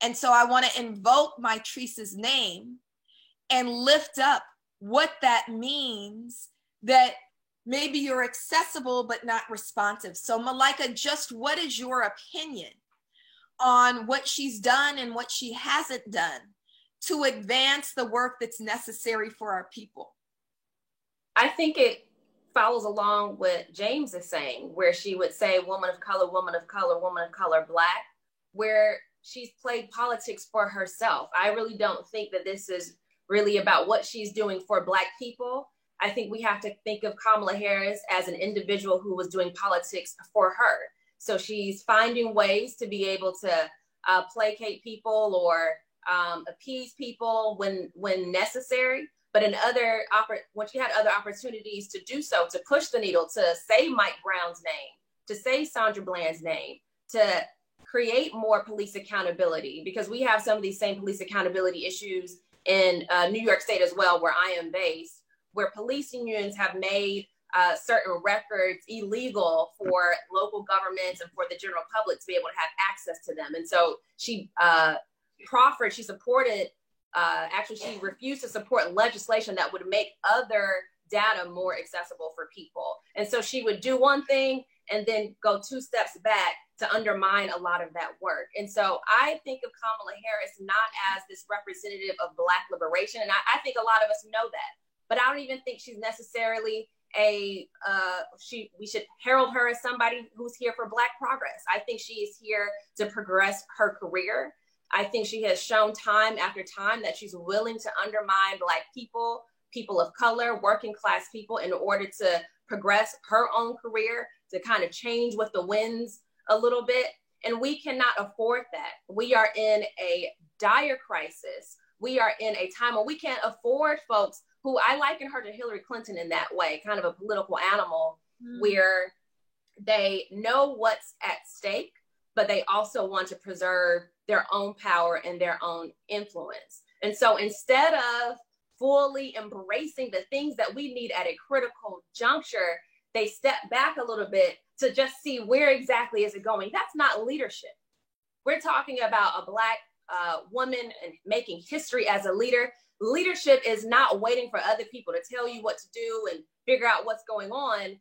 And so I want to invoke Mitrice's name and lift up what that means, that maybe you're accessible but not responsive. So Malika, just what is your opinion on what she's done and what she hasn't done to advance the work that's necessary for our people? I think it follows along what James is saying, where she would say woman of color, woman of color, woman of color, Black, where she's played politics for herself. I really don't think that this is really about what she's doing for Black people. I think we have to think of Kamala Harris as an individual who was doing politics for her. So she's finding ways to be able to placate people or appease people when necessary. But when she had other opportunities to do so, to push the needle, to say Mike Brown's name, to say Sandra Bland's name, to create more police accountability, because we have some of these same police accountability issues in New York State as well, where I am based, where police unions have made certain records illegal for local governments and for the general public to be able to have access to them. And so she refused to support legislation that would make other data more accessible for people. And so she would do one thing and then go 2 steps back to undermine a lot of that work. And so I think of Kamala Harris not as this representative of Black liberation. And I think a lot of us know that, but I don't even think she's necessarily we should herald her as somebody who's here for Black progress. I think she is here to progress her career. I think she has shown time after time that she's willing to undermine Black people, people of color, working class people, in order to progress her own career, to kind of change with the winds a little bit. And we cannot afford that. We are in a dire crisis. We are in a time where we can't afford folks who, I liken her to Hillary Clinton in that way, kind of a political animal, where they know what's at stake, but they also want to preserve their own power and their own influence. And so instead of fully embracing the things that we need at a critical juncture, they step back a little bit to just see where exactly is it going. That's not leadership. We're talking about a Black woman and making history as a leader. Leadership is not waiting for other people to tell you what to do and figure out what's going on.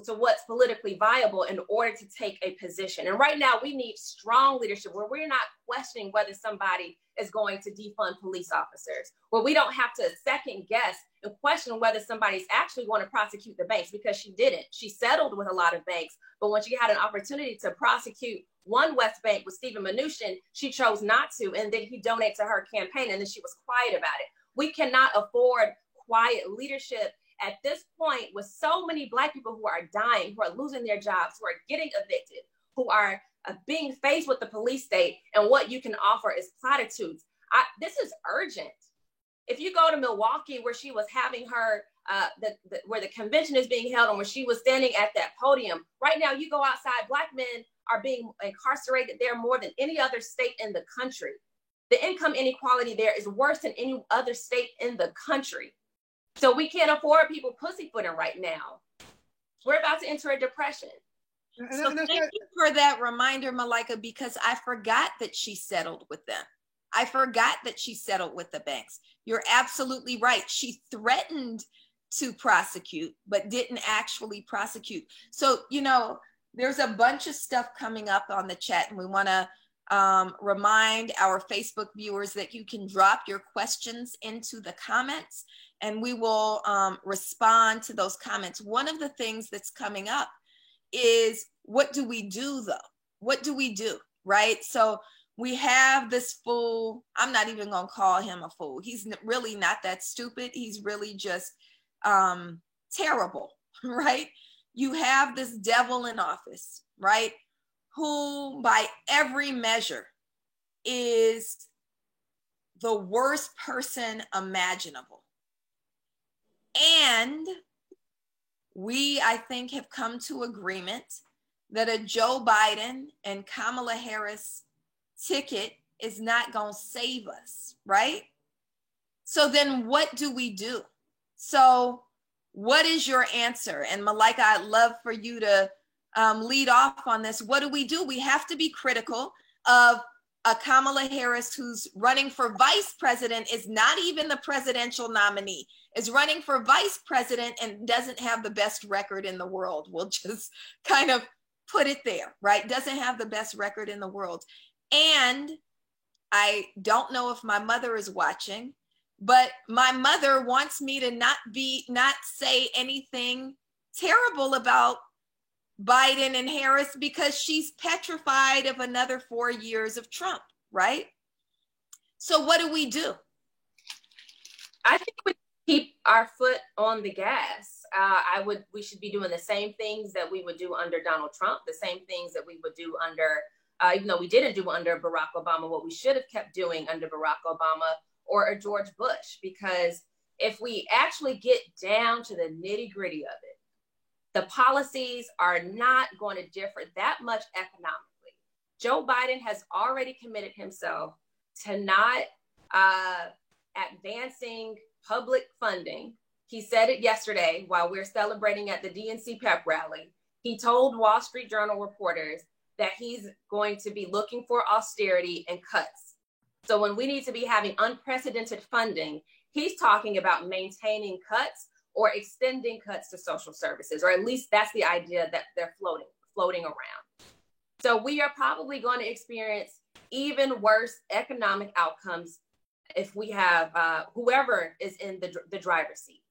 to what's politically viable in order to take a position. And right now we need strong leadership where we're not questioning whether somebody is going to defund police officers, where we don't have to second guess and question whether somebody's actually going to prosecute the banks, because she didn't. She settled with a lot of banks, but when she had an opportunity to prosecute one West Bank with Steven Mnuchin, she chose not to, and then he donated to her campaign, and then she was quiet about it. We cannot afford quiet leadership at this point with so many Black people who are dying, who are losing their jobs, who are getting evicted, who are being faced with the police state, and what you can offer is platitudes. This is urgent. If you go to Milwaukee, where she was having her, where the convention is being held and where she was standing at that podium, right now you go outside, Black men are being incarcerated there more than any other state in the country. The income inequality there is worse than any other state in the country. So we can't afford people pussyfooting right now. We're about to enter a depression. So thank you for that reminder, Malika, because I forgot that she settled with them. I forgot that she settled with the banks. You're absolutely right. She threatened to prosecute, but didn't actually prosecute. So, you know, there's a bunch of stuff coming up on the chat, and we want to remind our Facebook viewers that you can drop your questions into the comments, and we will respond to those comments. One of the things that's coming up is, what do we do though? What do we do, right? So we have this fool. I'm not even gonna call him a fool. He's really not that stupid. He's really just terrible, right? You have this devil in office, right? Who by every measure is the worst person imaginable. And we, I think, have come to agreement that a Joe Biden and Kamala Harris ticket is not going to save us, right? So then what do we do? So what is your answer? And Malika, I'd love for you to lead off on this. What do? We have to be critical of a Kamala Harris who's running for vice president, is not even the presidential nominee, is running for vice president and doesn't have the best record in the world. We'll just kind of put it there, right? Doesn't have the best record in the world. And I don't know if my mother is watching, but my mother wants me to not say anything terrible about Biden and Harris because she's petrified of another 4 years of Trump, right? So what do we do? I think we keep our foot on the gas. We should be doing the same things that we would do under Donald Trump, the same things that we would do under, even though we didn't do under Barack Obama, what we should have kept doing under Barack Obama or a George Bush, because if we actually get down to the nitty gritty of it, the policies are not going to differ that much economically. Joe Biden has already committed himself to not advancing public funding. He said it yesterday while we're celebrating at the DNC pep rally. He told Wall Street Journal reporters that he's going to be looking for austerity and cuts. So when we need to be having unprecedented funding, he's talking about maintaining cuts or extending cuts to social services, or at least that's the idea that they're floating around. So we are probably going to experience even worse economic outcomes if we have whoever is in the driver's seat.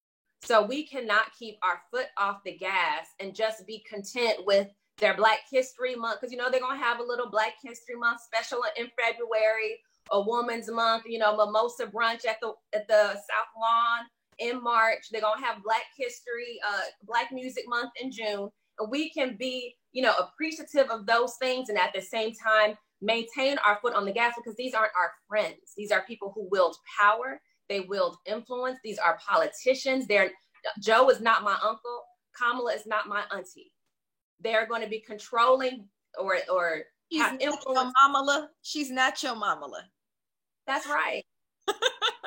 So we cannot keep our foot off the gas and just be content with their Black History Month, because, you know, they're going to have a little Black History Month special in February, a Woman's Month, you know, mimosa brunch at the South Lawn in March. They're going to have Black History, Black Music Month in June. And we can be, you know, appreciative of those things and at the same time maintain our foot on the gas, because these aren't our friends. These are people who wield power. They wield influence. These are politicians. Joe is not my uncle. Kamala is not my auntie. They're going to be controlling or have influence. She's not your mamala. That's right.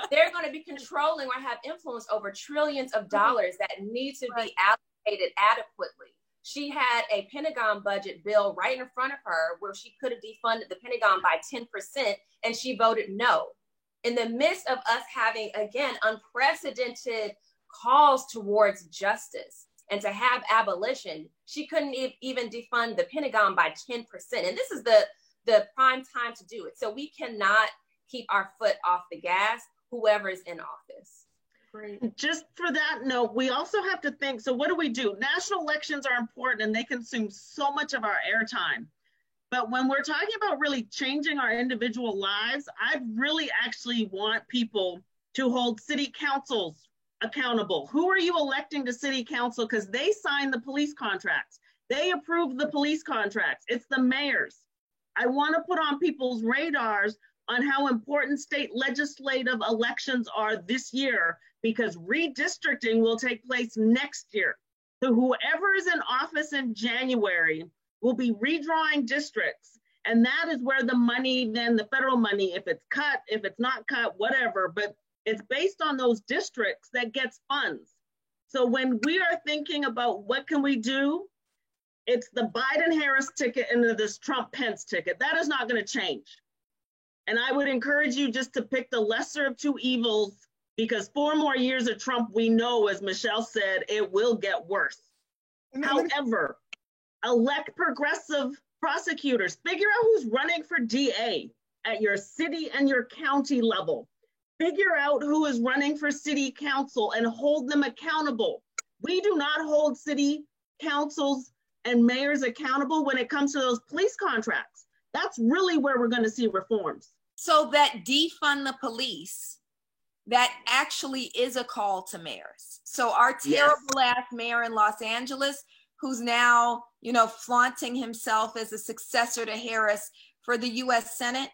They're going to be controlling or have influence over trillions of dollars that need to be allocated adequately. She had a Pentagon budget bill right in front of her where she could have defunded the Pentagon by 10%, and she voted no. In the midst of us having, again, unprecedented calls towards justice, And to have abolition, she couldn't even defund the Pentagon by 10%. And this is the prime time to do it. So we cannot keep our foot off the gas, whoever is in office. Great. Just for that note, we also have to think, so what do? National elections are important and they consume so much of our airtime. But when we're talking about really changing our individual lives, I really actually want people to hold city councils accountable. Who are you electing to city council? Because they sign the police contracts. They approve the police contracts. It's the mayors. I want to put on people's radars on how important state legislative elections are this year, because redistricting will take place next year. So whoever is in office in January will be redrawing districts. And that is where the money, then the federal money, if it's cut, if it's not cut, whatever, but it's based on those districts that gets funds. So when we are thinking about what can we do, it's the Biden-Harris ticket and this Trump-Pence ticket. That is not going to change. And I would encourage you just to pick the lesser of two evils, because 4 more years of Trump, we know, as Michelle said, it will get worse. However, elect progressive prosecutors. Figure out who's running for DA at your city and your county level. Figure out who is running for city council and hold them accountable. We do not hold city councils and mayors accountable when it comes to those police contracts. That's really where we're going to see reforms. So that defund the police, that actually is a call to mayors. So our terrible ass mayor in Los Angeles, who's now, flaunting himself as a successor to Harris for the US Senate.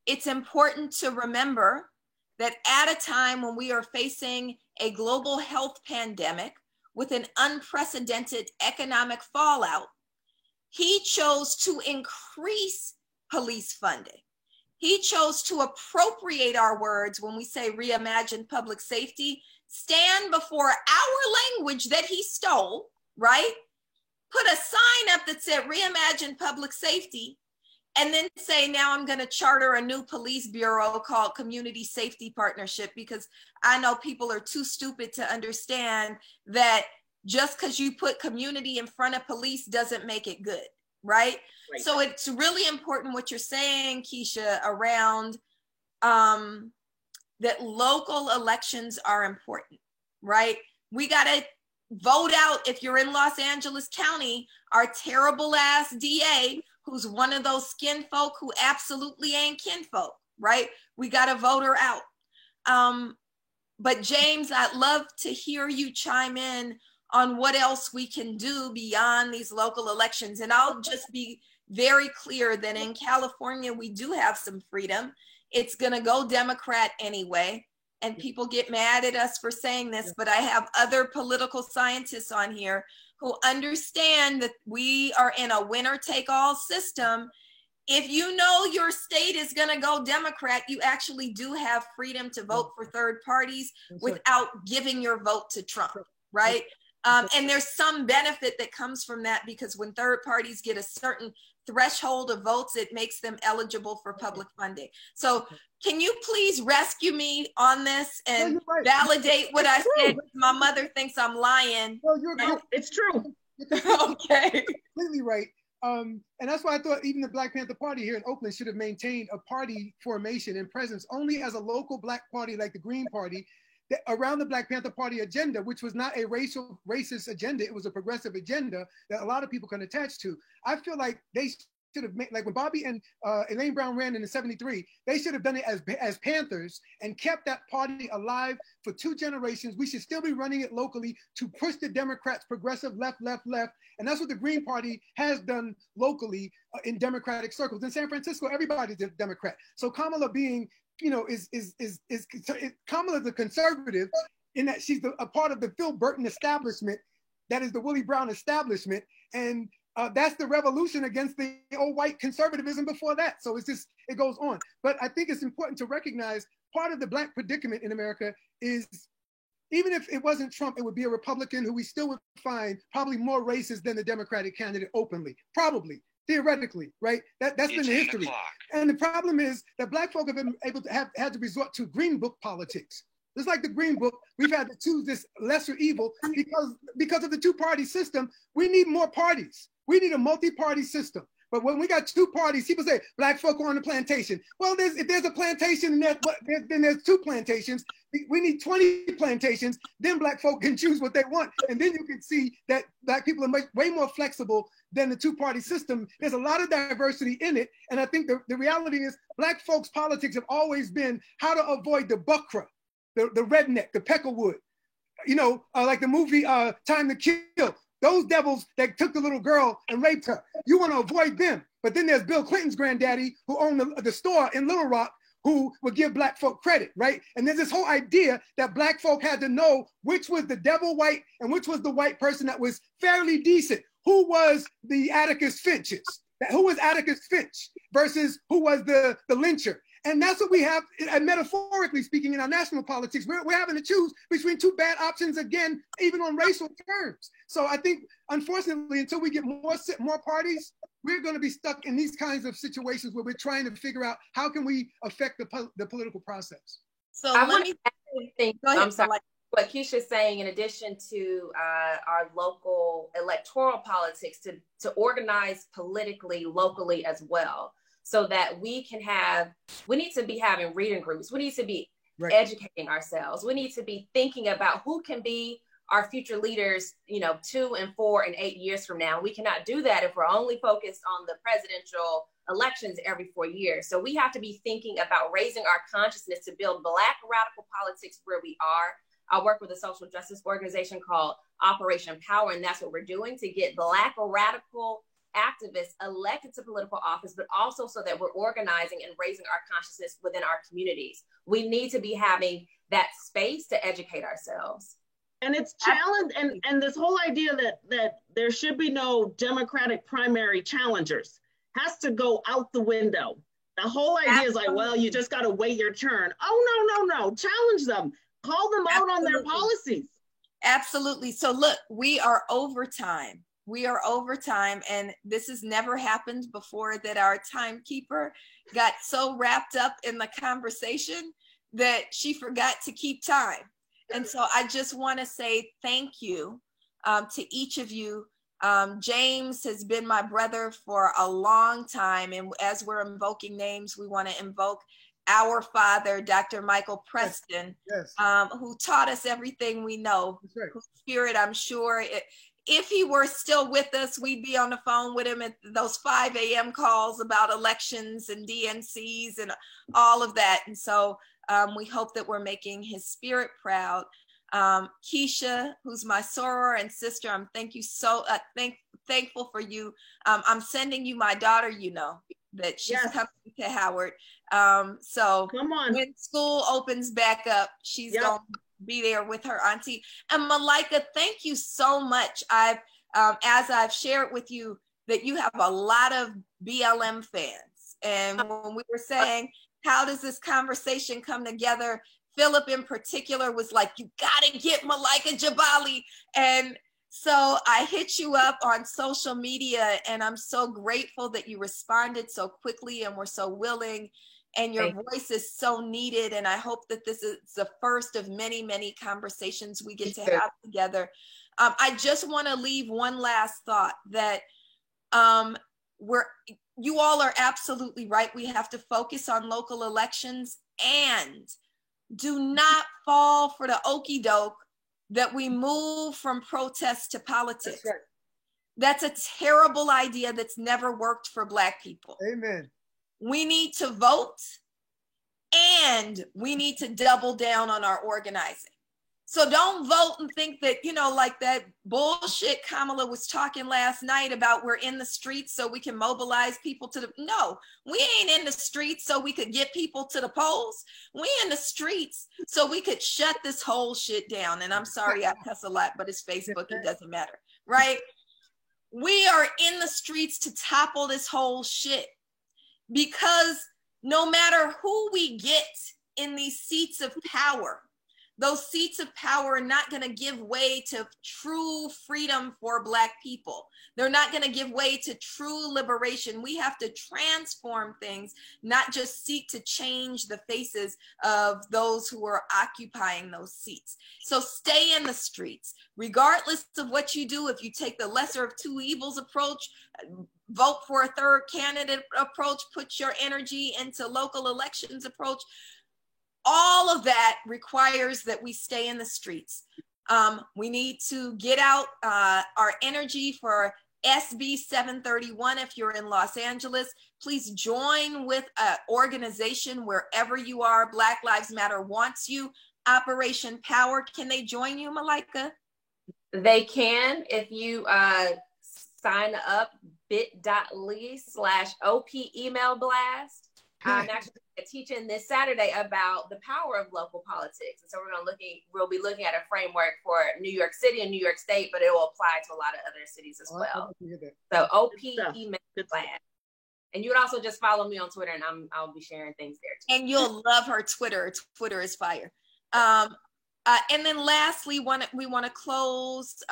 It's important to remember that at a time when we are facing a global health pandemic with an unprecedented economic fallout, he chose to increase police funding. He chose to appropriate our words when we say reimagine public safety, stand before our language that he stole, right? Put a sign up that said reimagine public safety, and then say, now I'm going to charter a new police bureau called Community Safety Partnership, because I know people are too stupid to understand that just because you put community in front of police doesn't make it good, right? So it's really important what you're saying, Keisha, around that local elections are important, right? We got to vote out, if you're in Los Angeles County, our terrible ass DA, who's one of those skin folk who absolutely ain't kinfolk, right? We got to vote her out. But James, I'd love to hear you chime in on what else we can do beyond these local elections. And I'll just be very clear that in California, we do have some freedom. It's gonna go Democrat anyway. And people get mad at us for saying this, but I have other political scientists on here who understand that we are in a winner-take-all system. If you know your state is going to go Democrat, you actually do have freedom to vote for third parties without giving your vote to Trump, right? And there's some benefit that comes from that, because when third parties get a certain threshold of votes, it makes them eligible for public funding. So can you please rescue me on this and validate what I said? My mother thinks I'm lying. No, you're right. It's true. Okay. Completely right. And that's why I thought even the Black Panther Party here in Oakland should have maintained a party formation and presence only as a local Black party like the Green Party around the Black Panther Party agenda, which was not a racist agenda. It was a progressive agenda that a lot of people can attach to. I feel like they should have made, like when Bobby and Elaine Brown ran in '73, they should have done it as Panthers and kept that party alive for 2 generations. We should still be running it locally to push the Democrats progressive left. And that's what the Green Party has done locally in Democratic circles. In San Francisco, everybody's a Democrat. So Kamala being, is Kamala the conservative in that she's a part of the Phil Burton establishment, that is the Willie Brown establishment. And that's the revolution against the old white conservatism before that. So it's just, it goes on. But I think it's important to recognize part of the Black predicament in America is, even if it wasn't Trump, it would be a Republican who we still would find probably more racist than the Democratic candidate openly, probably, theoretically, right? That's been the history. And the problem is that Black folk have been able to had to resort to green book politics, Just like the Green Book, we've had to choose this lesser evil because of the two-party system. We need more parties. We need a multi-party system. But when we got two parties, people say, black folk are on the plantation. Well, if there's a plantation, then there's two plantations. We need 20 plantations. Then black folk can choose what they want. And then you can see that black people are way more flexible than the two-party system. There's a lot of diversity in it. And I think the reality is black folks' politics have always been how to avoid the buckra, the redneck, the peckerwood. You know, like the movie Time to Kill. Those devils that took the little girl and raped her. You want to avoid them. But then there's Bill Clinton's granddaddy who owned the store in Little Rock who would give black folk credit, right? And there's this whole idea that black folk had to know which was the devil white and which was the white person that was fairly decent. Who was the Atticus Finches? Who was Atticus Finch versus who was the lyncher? And that's what we have, metaphorically speaking, in our national politics. We're having to choose between two bad options again, even on racial terms. So I think, unfortunately, until we get more parties, we're going to be stuck in these kinds of situations where we're trying to figure out how can we affect the political process. So I'm sorry. What Keisha's saying, in addition to our local electoral politics, to organize politically, locally as well. So that we need to be having reading groups. We need to be educating ourselves. We need to be thinking about who can be our future leaders, 2 and 4 and 8 years from now. We cannot do that if we're only focused on the presidential elections every 4 years. So we have to be thinking about raising our consciousness to build Black radical politics where we are. I work with a social justice organization called Operation Power, and that's what we're doing to get Black radical activists elected to political office, but also so that we're organizing and raising our consciousness within our communities. We need to be having that space to educate ourselves. And it's challenged, and this whole idea that there should be no Democratic primary challengers has to go out the window. The whole idea is like, well, you just got to wait your turn. Oh, no. Challenge them. Call them out on their policies. Absolutely. So look, we are over time. And this has never happened before, that our timekeeper got so wrapped up in the conversation that she forgot to keep time. And so I just want to say thank you to each of you. James has been my brother for a long time. And as we're invoking names, we want to invoke our father, Dr. Michael Preston, who taught us everything we know. Right. Whose spirit, I'm sure, if he were still with us, we'd be on the phone with him at those 5 a.m. calls about elections and DNCs and all of that. And so we hope that we're making his spirit proud. Keisha, who's my soror and sister, I'm thankful for you. I'm sending you my daughter, that she's coming to Howard. So come on. When school opens back up, she's going to be there with her auntie. And Malika, thank you so much. As I've shared with you that you have a lot of BLM fans. And when we were saying, how does this conversation come together? Philip in particular was like, you gotta get Malika Jabali. And so I hit you up on social media, and I'm so grateful that you responded so quickly and were so willing. And your voice is so needed. And I hope that this is the first of many, many conversations we get to have together. I just want to leave one last thought that you all are absolutely right. We have to focus on local elections, and do not fall for the okie doke that we move from protest to politics. That's right. That's a terrible idea that's never worked for Black people. Amen. We need to vote, and we need to double down on our organizing. So don't vote and think that, like that bullshit Kamala was talking last night about we're in the streets so we can mobilize people no, we ain't in the streets so we could get people to the polls. We in the streets so we could shut this whole shit down. And I'm sorry, I cuss a lot, but it's Facebook, it doesn't matter, right? We are in the streets to topple this whole shit. Because no matter who we get in these seats of power, Those seats of power are not going to give way to true freedom for Black people. They're not going to give way to true liberation. We have to transform things, not just seek to change the faces of those who are occupying those seats. So stay in the streets, regardless of what you do. If you take the lesser of two evils approach, vote for a third candidate approach, put your energy into local elections approach, all of that requires that we stay in the streets. We need to get out our energy for SB 731. If you're in Los Angeles, please join with an organization wherever you are. Black Lives Matter wants you. Operation Power. Can they join you, Malika? They can if you sign up bit.ly/OP email blast. I'm actually teaching this Saturday about the power of local politics. And so we'll be looking at a framework for New York City and New York State, but it will apply to a lot of other cities as well. So OP email blast. And you would also just follow me on Twitter, and I'll be sharing things there too. And you'll love her Twitter. Twitter is fire. And then lastly, we want to close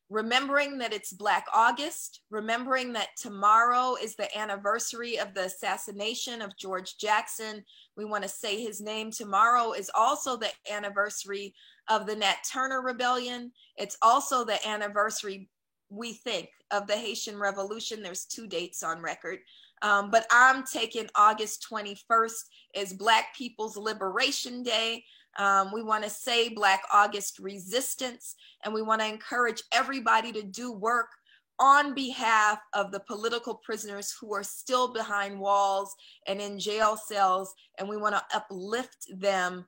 remembering that it's Black August, remembering that tomorrow is the anniversary of the assassination of George Jackson. We want to say his name. Tomorrow is also the anniversary of the Nat Turner Rebellion. It's also the anniversary, we think, of the Haitian Revolution. There's 2 dates on record. But I'm taking August 21st as Black People's Liberation Day. We want to say Black August resistance, and we want to encourage everybody to do work on behalf of the political prisoners who are still behind walls and in jail cells, and we want to uplift them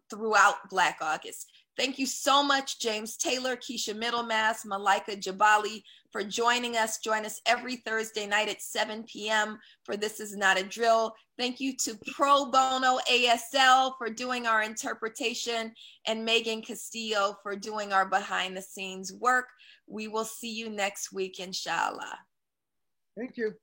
throughout Black August. Thank you so much, James Taylor, Keisha Middlemass, Malika Jabali, for joining us. Join us every Thursday night at 7 p.m. for This Is Not a Drill. Thank you to Pro Bono ASL for doing our interpretation, and Megan Castillo for doing our behind the scenes work. We will see you next week, inshallah. Thank you.